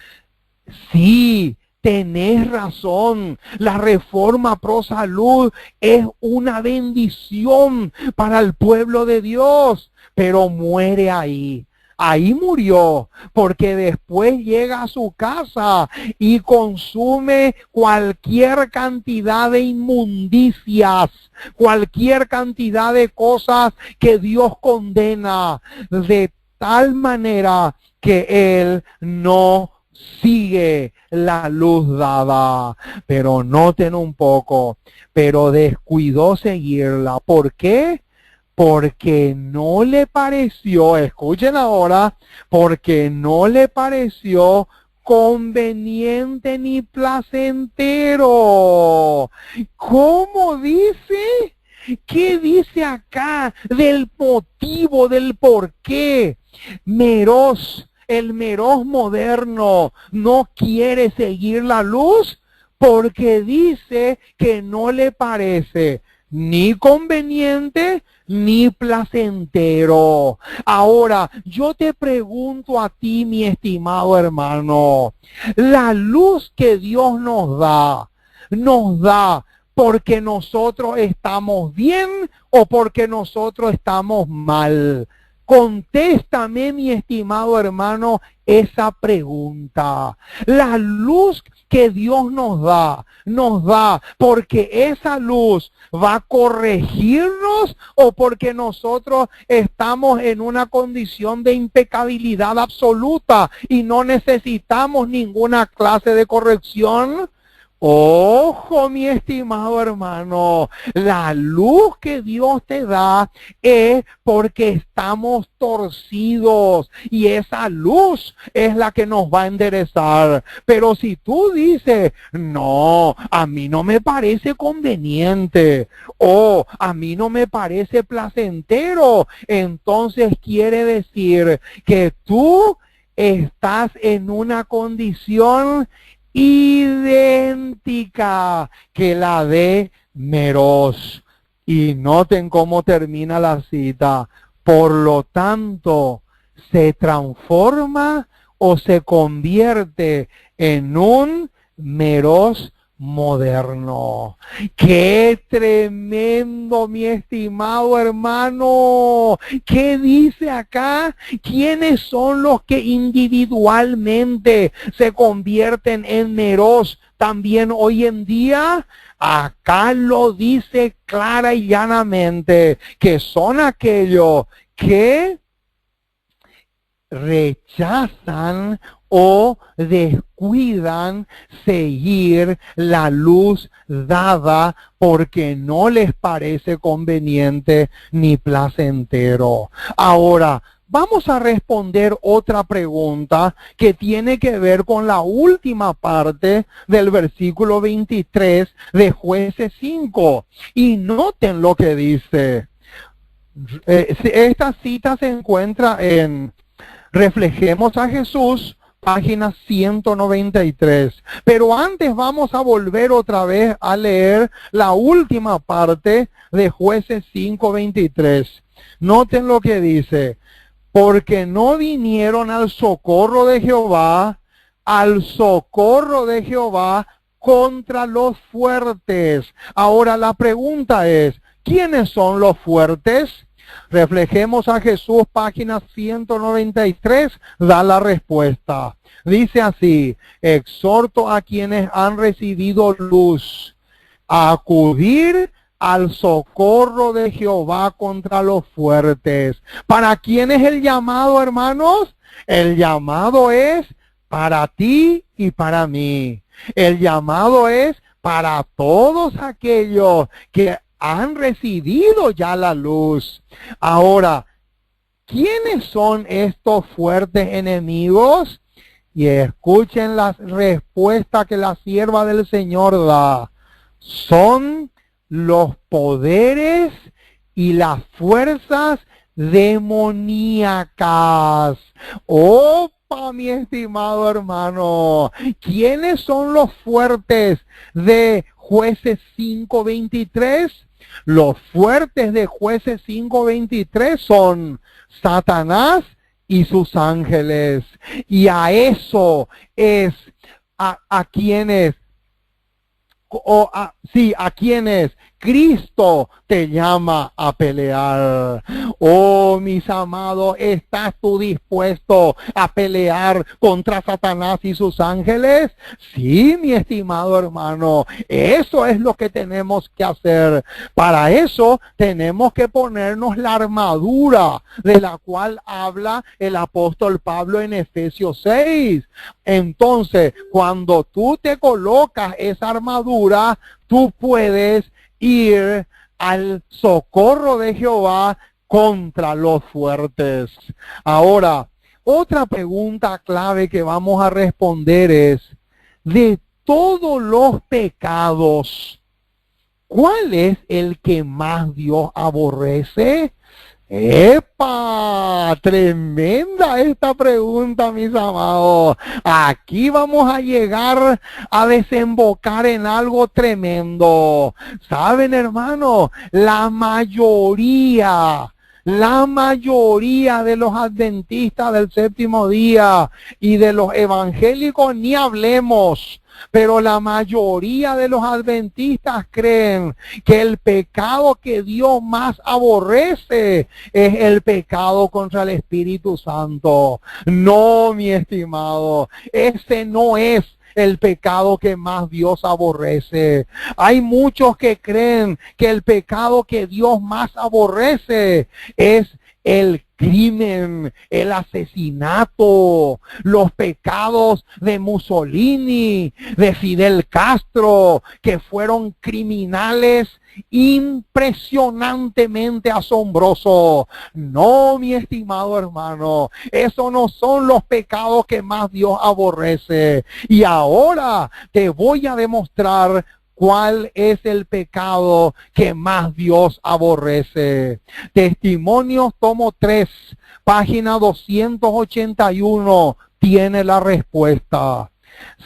sí, tenés razón, la reforma pro salud es una bendición para el pueblo de Dios, pero muere ahí. Ahí murió, porque después llega a su casa y consume cualquier cantidad de inmundicias, cualquier cantidad de cosas que Dios condena, de tal manera que él no sigue la luz dada. Pero noten un poco, pero descuidó seguirla. ¿Por qué? Porque no le pareció, escuchen ahora, porque no le pareció conveniente ni placentero. ¿Cómo dice? ¿Qué dice acá del motivo, del por qué? Meroz, el Meroz moderno, no quiere seguir la luz porque dice que no le parece ni conveniente ni placentero. Ahora, yo te pregunto a ti, mi estimado hermano, la luz que Dios nos da porque nosotros estamos bien o porque nosotros estamos mal. Contéstame, mi estimado hermano, esa pregunta. La luz que Dios nos da porque esa luz va a corregirnos o porque nosotros estamos en una condición de impecabilidad absoluta y no necesitamos ninguna clase de corrección. Ojo, mi estimado hermano, la luz que Dios te da es porque estamos torcidos y esa luz es la que nos va a enderezar. Pero si tú dices, no, a mí no me parece conveniente o a mí no me parece placentero, entonces quiere decir que tú estás en una condición idéntica que la de Meroz. Y noten cómo termina la cita. Por lo tanto, se transforma o se convierte en un Meroz moderno. ¡Qué tremendo, mi estimado hermano! ¿Qué dice acá? ¿Quiénes son los que individualmente se convierten en Meroz también hoy en día? Acá lo dice clara y llanamente, que son aquellos que rechazan o descuidan seguir la luz dada porque no les parece conveniente ni placentero. Ahora, vamos a responder otra pregunta que tiene que ver con la última parte del versículo 23 de Jueces 5. Y noten lo que dice. Esta cita se encuentra en Reflejemos a Jesús, página 193. Pero antes vamos a volver otra vez a leer la última parte de Jueces 5:23. Noten lo que dice: porque no vinieron al socorro de Jehová contra los fuertes. Ahora la pregunta es, ¿quiénes son los fuertes? Reflejemos a Jesús, página 193, da la respuesta. Dice así: exhorto a quienes han recibido luz a acudir al socorro de Jehová contra los fuertes. ¿Para quién es el llamado, hermanos? El llamado es para ti y para mí. El llamado es para todos aquellos que han recibido ya la luz. Ahora, ¿quiénes son estos fuertes enemigos? Y escuchen la respuesta que la sierva del Señor da. Son los poderes y las fuerzas demoníacas. ¡Opa, mi estimado hermano! ¿Quiénes son los fuertes de Jueces 5:23? Los fuertes de Jueces 5:23 son Satanás y sus ángeles. Y a eso es a quienes a quienes Cristo te llama a pelear. Oh, mis amados, ¿estás tú dispuesto a pelear contra Satanás y sus ángeles? Sí, mi estimado hermano, eso es lo que tenemos que hacer. Para eso tenemos que ponernos la armadura de la cual habla el apóstol Pablo en Efesios 6. Entonces, cuando tú te colocas esa armadura, tú puedes ir al socorro de Jehová contra los fuertes. Ahora, otra pregunta clave que vamos a responder es: de todos los pecados, ¿cuál es el que más Dios aborrece? ¡Epa! Tremenda esta pregunta, mis amados. Aquí vamos a llegar a desembocar en algo tremendo. ¿Saben, hermano? La mayoría de los adventistas del séptimo día y de los evangélicos, ni hablemos. Pero la mayoría de los adventistas creen que el pecado que Dios más aborrece es el pecado contra el Espíritu Santo. No, mi estimado, ese no es el pecado que más Dios aborrece. Hay muchos que creen que el pecado que Dios más aborrece es el crimen, el asesinato, los pecados de Mussolini, de Fidel Castro, que fueron criminales impresionantemente asombrosos. No, mi estimado hermano, esos no son los pecados que más Dios aborrece. Y ahora te voy a demostrar ¿cuál es el pecado que más Dios aborrece? Testimonios, tomo 3, página 281, tiene la respuesta.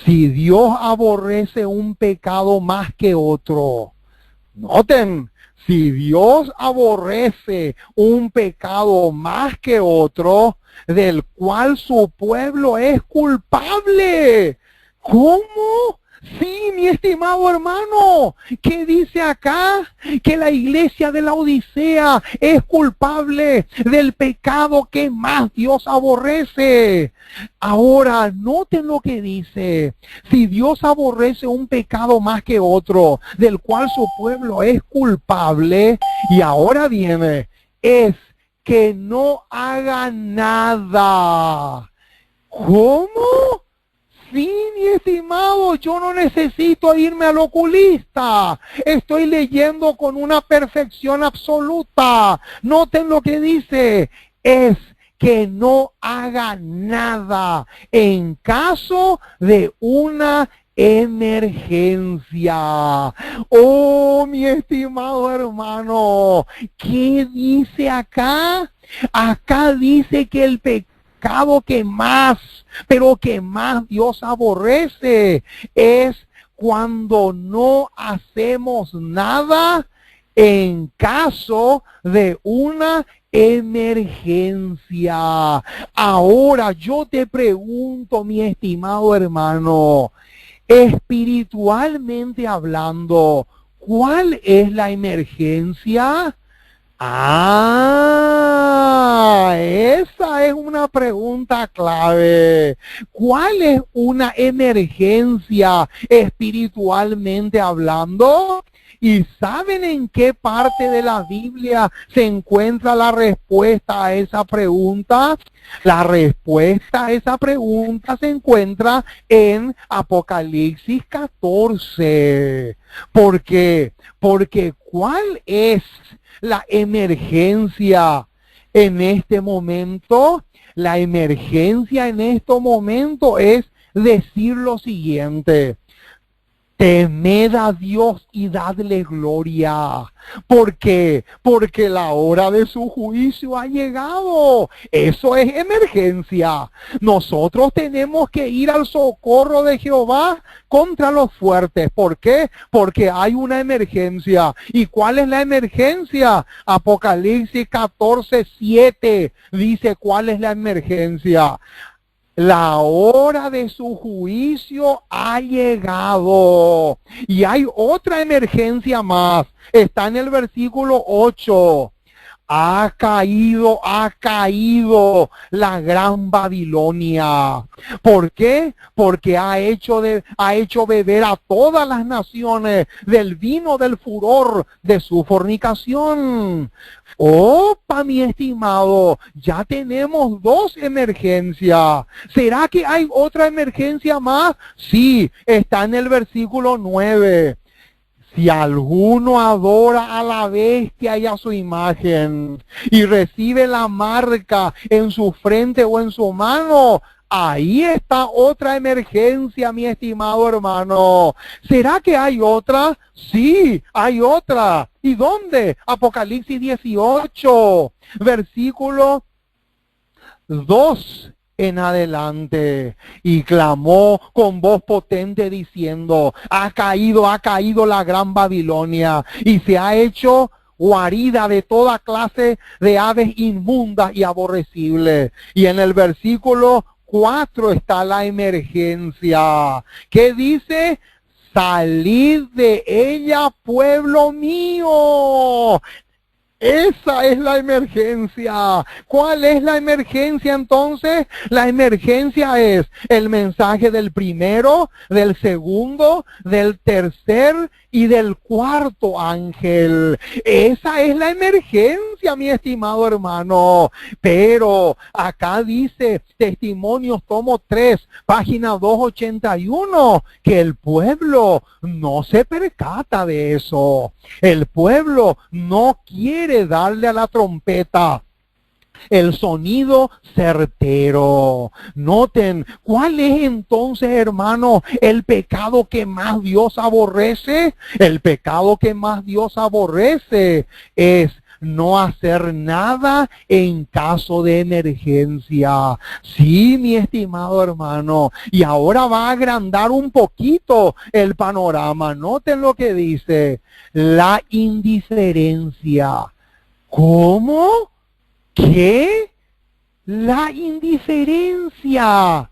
Si Dios aborrece un pecado más que otro, noten, si Dios aborrece un pecado más que otro, del cual su pueblo es culpable. ¿Cómo? Sí, mi estimado hermano, ¿qué dice acá? Que la iglesia de la Odisea es culpable del pecado que más Dios aborrece. Ahora, noten lo que dice. Si Dios aborrece un pecado más que otro, del cual su pueblo es culpable, y ahora viene, es que no haga nada. ¿Cómo? Sí, mi estimado, yo no necesito irme al oculista. Estoy leyendo con una perfección absoluta. Noten lo que dice. Es que no haga nada en caso de una emergencia. Oh, mi estimado hermano, ¿qué dice acá? Acá dice que el pecado pecado que más, pero que más Dios aborrece es cuando no hacemos nada en caso de una emergencia. Ahora yo te pregunto, mi estimado hermano, espiritualmente hablando, ¿cuál es la emergencia? Esa es una pregunta clave. ¿Cuál es una emergencia espiritualmente hablando? ¿Y saben en qué parte de la Biblia se encuentra la respuesta a esa pregunta? La respuesta a esa pregunta se encuentra en Apocalipsis 14. ¿Por qué? Porque ¿cuál es la emergencia en este momento? La emergencia en este momento es decir lo siguiente: temed a Dios y dadle gloria. ¿Por qué? Porque la hora de su juicio ha llegado. Eso es emergencia. Nosotros tenemos que ir al socorro de Jehová contra los fuertes. ¿Por qué? Porque hay una emergencia. ¿Y cuál es la emergencia? Apocalipsis 14:7 dice cuál es la emergencia. La hora de su juicio ha llegado. Y hay otra emergencia más. Está en el versículo 8. Ha caído la gran Babilonia. ¿Por qué? Porque ha hecho beber a todas las naciones del vino del furor de su fornicación. Opa, mi estimado, ya tenemos dos emergencias. ¿Será que hay otra emergencia más? Sí, está en el versículo 9. Si alguno adora a la bestia y a su imagen y recibe la marca en su frente o en su mano, ahí está otra emergencia, mi estimado hermano. ¿Será que hay otra? Sí, hay otra. ¿Y dónde? Apocalipsis 18, versículo 2 en adelante. Y clamó con voz potente diciendo: ha caído la gran Babilonia y se ha hecho guarida de toda clase de aves inmundas y aborrecibles. Y en el versículo 4 está la emergencia. ¿Qué dice? Salid de ella, pueblo mío. Esa es la emergencia. ¿Cuál es la emergencia entonces? La emergencia es el mensaje del primero, del segundo, del tercer y del cuarto ángel. Esa es la emergencia, mi estimado hermano. Pero acá dice Testimonios, tomo 3, página 281, que el pueblo no se percata de eso. El pueblo no quiere darle a la trompeta el sonido certero. Noten, ¿cuál es entonces, hermano, el pecado que más Dios aborrece? El pecado que más Dios aborrece es no hacer nada en caso de emergencia. Sí, mi estimado hermano. Y ahora va a agrandar un poquito el panorama. Noten lo que dice: la indiferencia. ¿Cómo? ¿Qué? La indiferencia.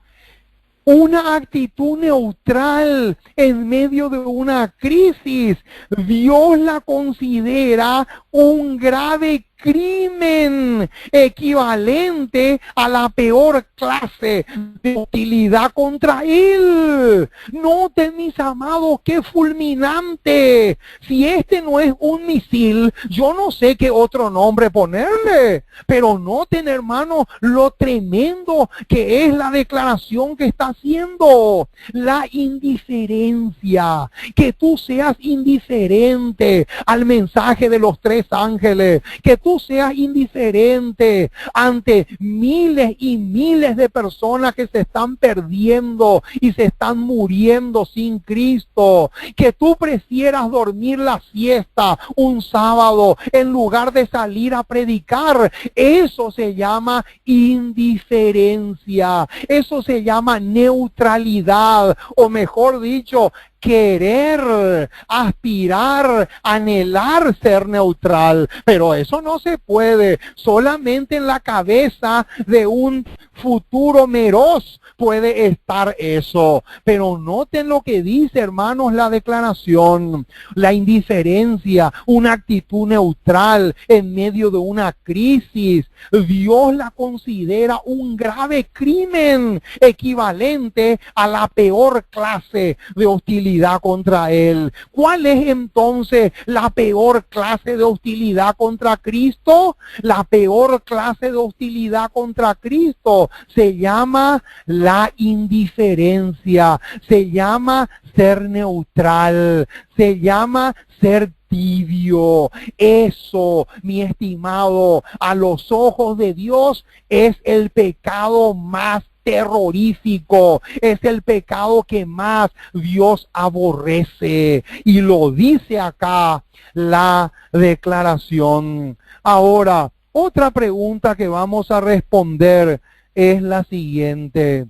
Una actitud neutral en medio de una crisis. Dios la considera un grave crimen equivalente a la peor clase de hostilidad contra él. Noten, mis amados, qué fulminante. Si este no es un misil, yo no sé qué otro nombre ponerle. Pero noten, hermano, lo tremendo que es la declaración que está haciendo. La indiferencia. Que tú seas indiferente al mensaje de los tres ángeles. Que tú tú seas indiferente ante miles y miles de personas que se están perdiendo y se están muriendo sin Cristo, que tú prefieras dormir la siesta un sábado en lugar de salir a predicar, eso se llama indiferencia, eso se llama neutralidad, o mejor dicho, querer, aspirar, anhelar ser neutral, pero eso no se puede. Solamente en la cabeza de un futuro meroz puede estar eso. Pero noten lo que dice, hermanos, la declaración. La indiferencia, una actitud neutral en medio de una crisis, Dios la considera un grave crimen equivalente a la peor clase de hostilidad contra Él. ¿Cuál es entonces la peor clase de hostilidad contra Cristo? La peor clase de hostilidad contra Cristo se llama la indiferencia, se llama ser neutral, se llama ser tibio. Eso, mi estimado, a los ojos de Dios es el pecado más terrorífico, es el pecado que más Dios aborrece, y lo dice acá la declaración. Ahora, otra pregunta que vamos a responder es la siguiente.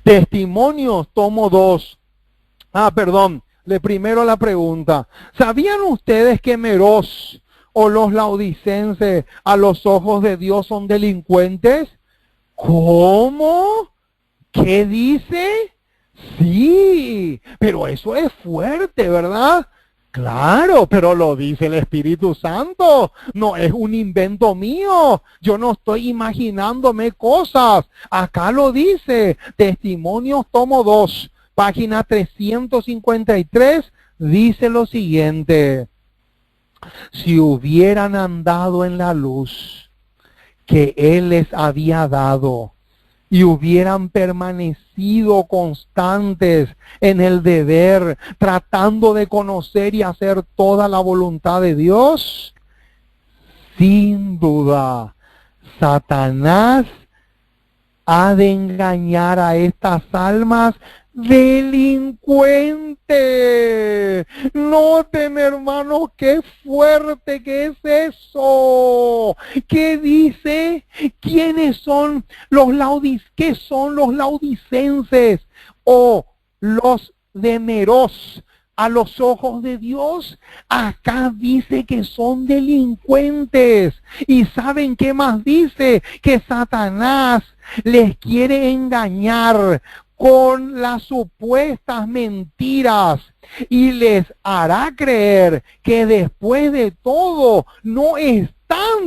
Testimonios, tomo 2. Primero la pregunta. ¿Sabían ustedes que Meroz o los laodicenses a los ojos de Dios son delincuentes? ¿Cómo? ¿Qué dice? Sí, pero eso es fuerte, ¿verdad? Claro, pero lo dice el Espíritu Santo, no es un invento mío, yo no estoy imaginándome cosas, acá lo dice, Testimonios tomo 2, página 353, dice lo siguiente: si hubieran andado en la luz que Él les había dado, y hubieran permanecido constantes en el deber, tratando de conocer y hacer toda la voluntad de Dios, sin duda, Satanás ha de engañar a estas almas delincuente. Noten, hermanos, qué fuerte que es eso. ¿Qué dice? ¿Quiénes son los qué son los laodicenses o los de Meroz a los ojos de Dios? Acá dice que son delincuentes. ¿Y saben qué más dice? Que Satanás les quiere engañar con las supuestas mentiras y les hará creer que después de todo no están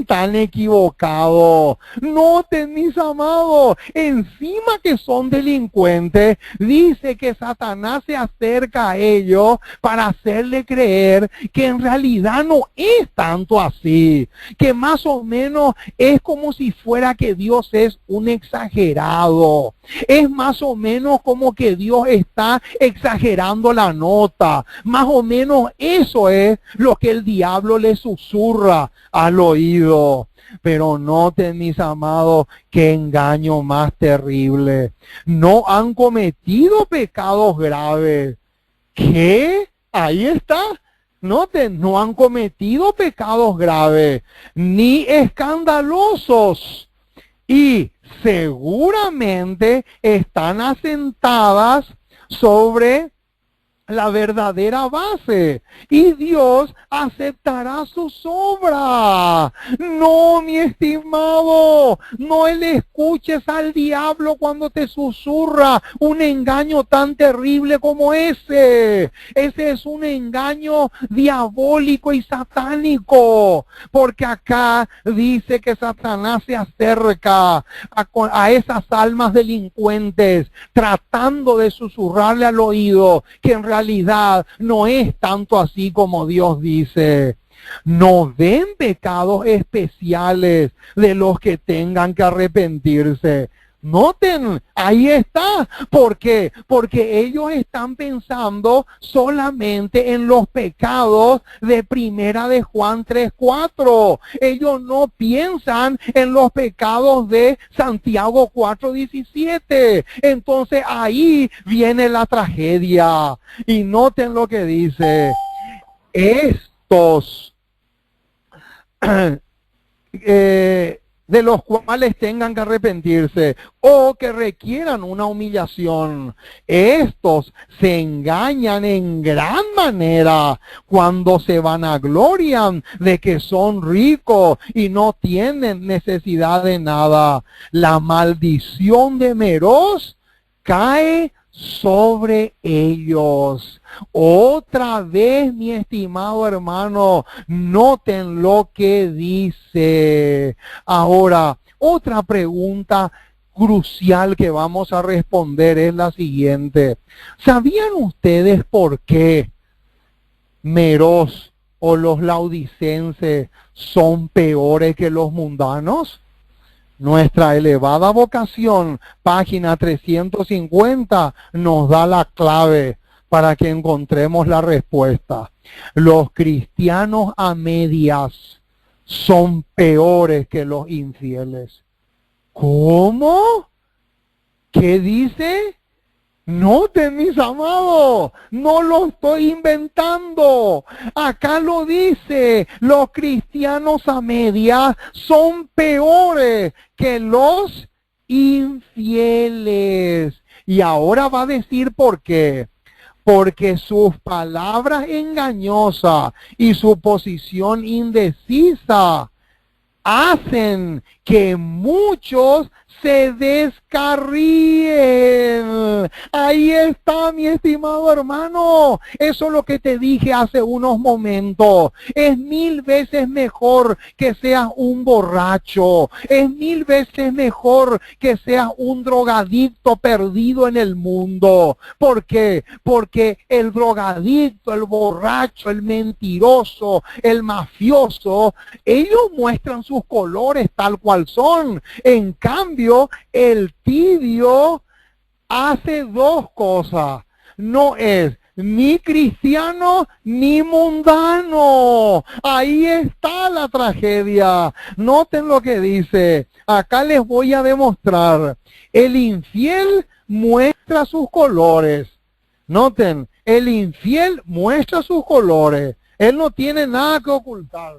tan equivocados. Noten, mis amados, encima que son delincuentes, dice que Satanás se acerca a ellos para hacerle creer que en realidad no es tanto así, que más o menos es como si fuera que Dios es un exagerado. Es más o menos como que Dios está exagerando la nota. Más o menos eso es lo que el diablo le susurra al oído. Pero noten, mis amados, qué engaño más terrible. No han cometido pecados graves. ¿Qué? Ahí está. Noten, no han cometido pecados graves, ni escandalosos. Y seguramente están asentadas sobre la verdadera base, y Dios aceptará sus obras. No, mi estimado, no le escuches al diablo cuando te susurra un engaño tan terrible como ese. Ese es un engaño diabólico y satánico, porque acá dice que Satanás se acerca a esas almas delincuentes, tratando de susurrarle al oído que en realidad no es tanto así como Dios dice. No ven pecados especiales de los que tengan que arrepentirse. Noten, ahí está. ¿Por qué? Porque ellos están pensando solamente en los pecados de Primera de Juan 3:4. Ellos no piensan en los pecados de Santiago 4:17. Entonces ahí viene la tragedia. Y noten lo que dice. Estos de los cuales tengan que arrepentirse o que requieran una humillación. Estos se engañan en gran manera cuando se vanaglorian de que son ricos y no tienen necesidad de nada. La maldición de Meroz cae sobre ellos. Otra vez, mi estimado hermano, noten lo que dice. Ahora, otra pregunta crucial que vamos a responder es la siguiente. ¿Sabían ustedes por qué Meroz o los laodicenses son peores que los mundanos? Nuestra elevada vocación, página 350, nos da la clave para que encontremos la respuesta. Los cristianos a medias son peores que los infieles. ¿Cómo? ¿Qué dice? Noten, mis amados, no lo estoy inventando. Acá lo dice, los cristianos a medias son peores que los infieles. Y ahora va a decir por qué. Porque sus palabras engañosas y su posición indecisa hacen que muchos se descarríen. Ahí está, mi estimado hermano. Eso es lo que te dije hace unos momentos. Es 1000 veces mejor que seas un borracho. Es 1000 veces mejor que seas un drogadicto perdido en el mundo. ¿Por qué? Porque el drogadicto, el borracho, el mentiroso, el mafioso, ellos muestran sus colores tal cual son. En cambio, el tibio hace dos cosas. No es ni cristiano ni mundano. Ahí está la tragedia. Noten lo que dice. Acá les voy a demostrar. El infiel muestra sus colores. Noten, el infiel muestra sus colores. Él no tiene nada que ocultar.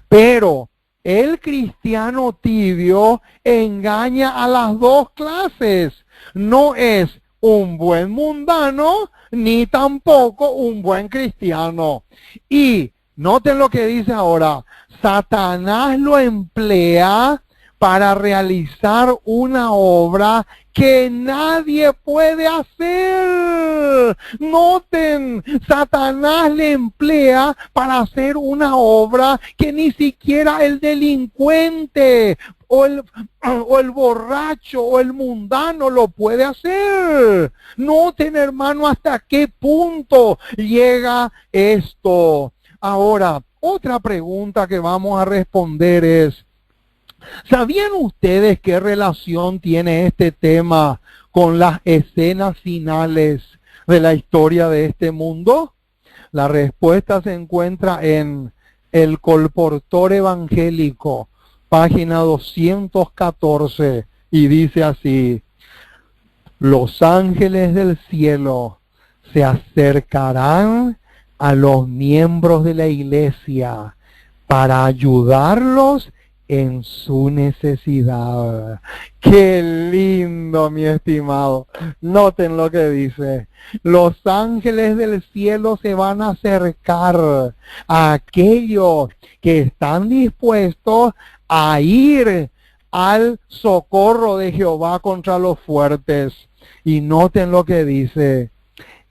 Pero el cristiano tibio engaña a las dos clases. No es un buen mundano ni tampoco un buen cristiano. Y noten lo que dice ahora. Satanás lo emplea para realizar una obra que nadie puede hacer. Noten, Satanás le emplea para hacer una obra que ni siquiera el delincuente o el borracho o el mundano lo puede hacer. Noten, hermano, hasta qué punto llega esto. Ahora, otra pregunta que vamos a responder es, ¿sabían ustedes qué relación tiene este tema con las escenas finales de la historia de este mundo? La respuesta se encuentra en El Colportor Evangélico, página 214, y dice así: los ángeles del cielo se acercarán a los miembros de la iglesia para ayudarlos en su necesidad. ¡Qué lindo, mi estimado! Noten lo que dice. Los ángeles del cielo se van a acercar a aquellos que están dispuestos a ir al socorro de Jehová contra los fuertes. Y noten lo que dice.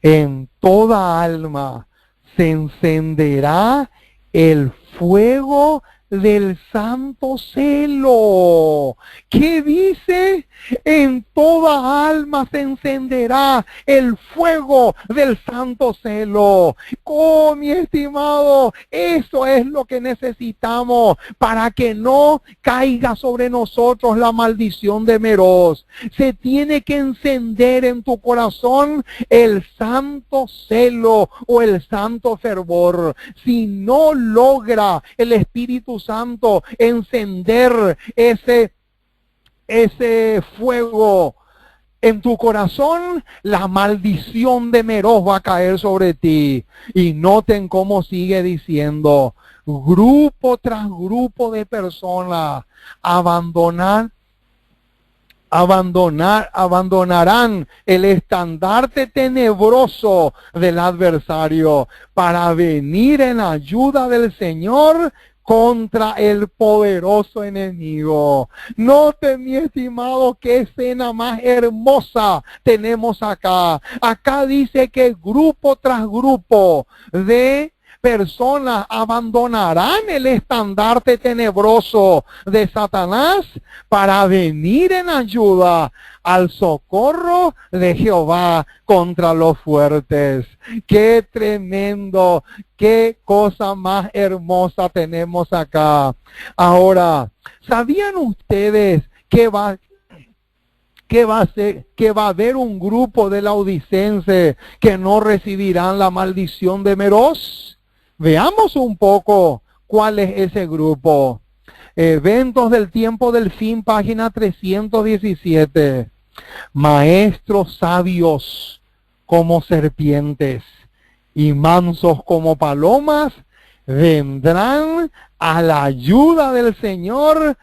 En toda alma se encenderá el fuego del santo celo. ¿Qué dice? En toda alma se encenderá el fuego del santo celo. Oh, mi estimado, eso es lo que necesitamos para que no caiga sobre nosotros la maldición de Meroz. Se tiene que encender en tu corazón el santo celo o el santo fervor. Si no logra el Espíritu Santo encender ese fuego en tu corazón, la maldición de Meroz va a caer sobre ti. Y noten cómo sigue diciendo, grupo tras grupo de personas abandonarán el estandarte tenebroso del adversario para venir en ayuda del Señor contra el poderoso enemigo. Note, mi estimado, qué escena más hermosa tenemos acá. Acá dice que grupo tras grupo de personas abandonarán el estandarte tenebroso de Satanás para venir en ayuda al socorro de Jehová contra los fuertes. Qué tremendo, qué cosa más hermosa tenemos acá. Ahora, ¿sabían ustedes que va a haber un grupo de laodicenses que no recibirán la maldición de Meroz? Veamos un poco cuál es ese grupo. Eventos del tiempo del fin, página 317. Maestros sabios como serpientes y mansos como palomas vendrán a la ayuda del Señor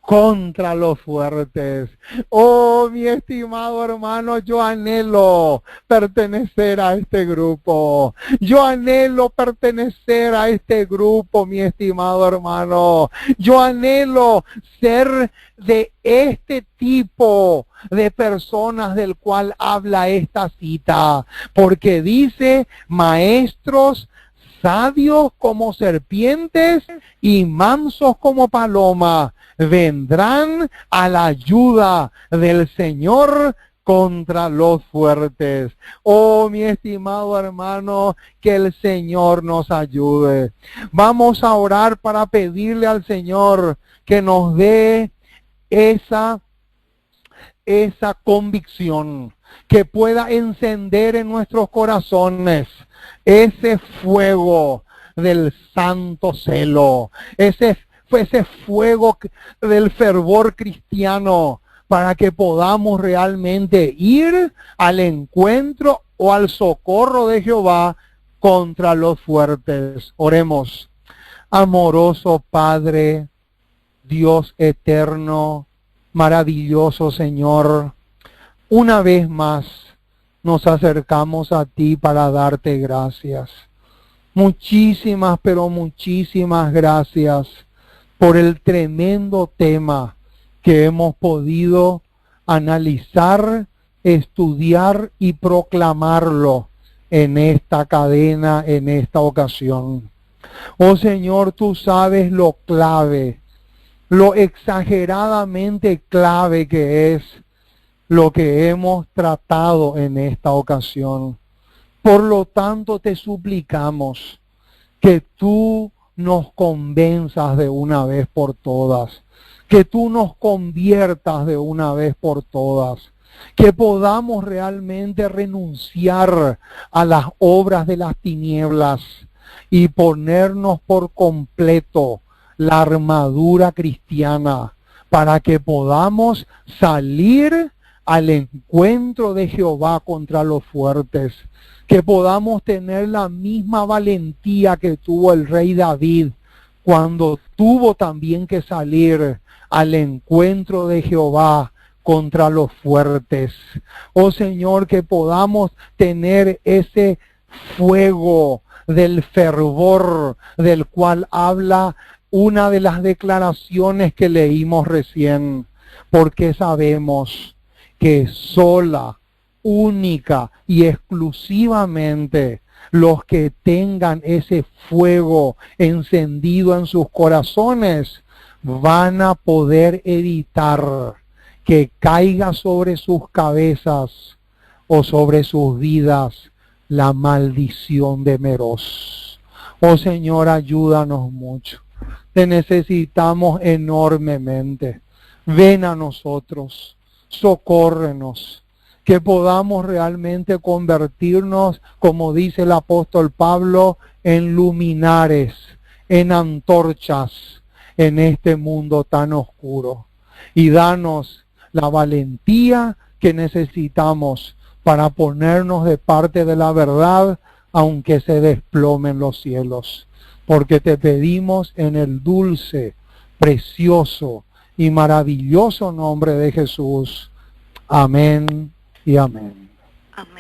contra los fuertes. Oh, mi estimado hermano, yo anhelo pertenecer a este grupo. Yo anhelo pertenecer a este grupo, mi estimado hermano. Yo anhelo ser de este tipo de personas del cual habla esta cita, porque dice maestros sabios como serpientes y mansos como paloma vendrán a la ayuda del Señor contra los fuertes. Oh, mi estimado hermano, que el Señor nos ayude. Vamos a orar para pedirle al Señor que nos dé esa convicción, que pueda encender en nuestros corazones ese fuego del santo celo, ese fuego del fervor cristiano, para que podamos realmente ir al encuentro o al socorro de Jehová contra los fuertes. Oremos. Amoroso Padre, Dios eterno, maravilloso Señor, una vez más nos acercamos a ti para darte gracias. Muchísimas, pero muchísimas gracias por el tremendo tema que hemos podido analizar, estudiar y proclamarlo en esta cadena, en esta ocasión. Oh Señor, tú sabes lo clave, lo exageradamente clave que es lo que hemos tratado en esta ocasión. Por lo tanto, te suplicamos que tú nos convenzas de una vez por todas, que tú nos conviertas de una vez por todas, que podamos realmente renunciar a las obras de las tinieblas y ponernos por completo la armadura cristiana para que podamos salir al encuentro de Jehová contra los fuertes, que podamos tener la misma valentía que tuvo el rey David cuando tuvo también que salir al encuentro de Jehová contra los fuertes. Oh Señor, que podamos tener ese fuego del fervor del cual habla una de las declaraciones que leímos recién, porque sabemos que sola, única y exclusivamente los que tengan ese fuego encendido en sus corazones van a poder evitar que caiga sobre sus cabezas o sobre sus vidas la maldición de Meroz. Oh Señor, ayúdanos mucho. Te necesitamos enormemente. Ven a nosotros, socórrenos, que podamos realmente convertirnos, como dice el apóstol Pablo, en luminares, en antorchas en este mundo tan oscuro. Y danos la valentía que necesitamos para ponernos de parte de la verdad, aunque se desplomen los cielos. Porque te pedimos en el dulce, precioso y maravilloso nombre de Jesús. Amén y amén. Amén.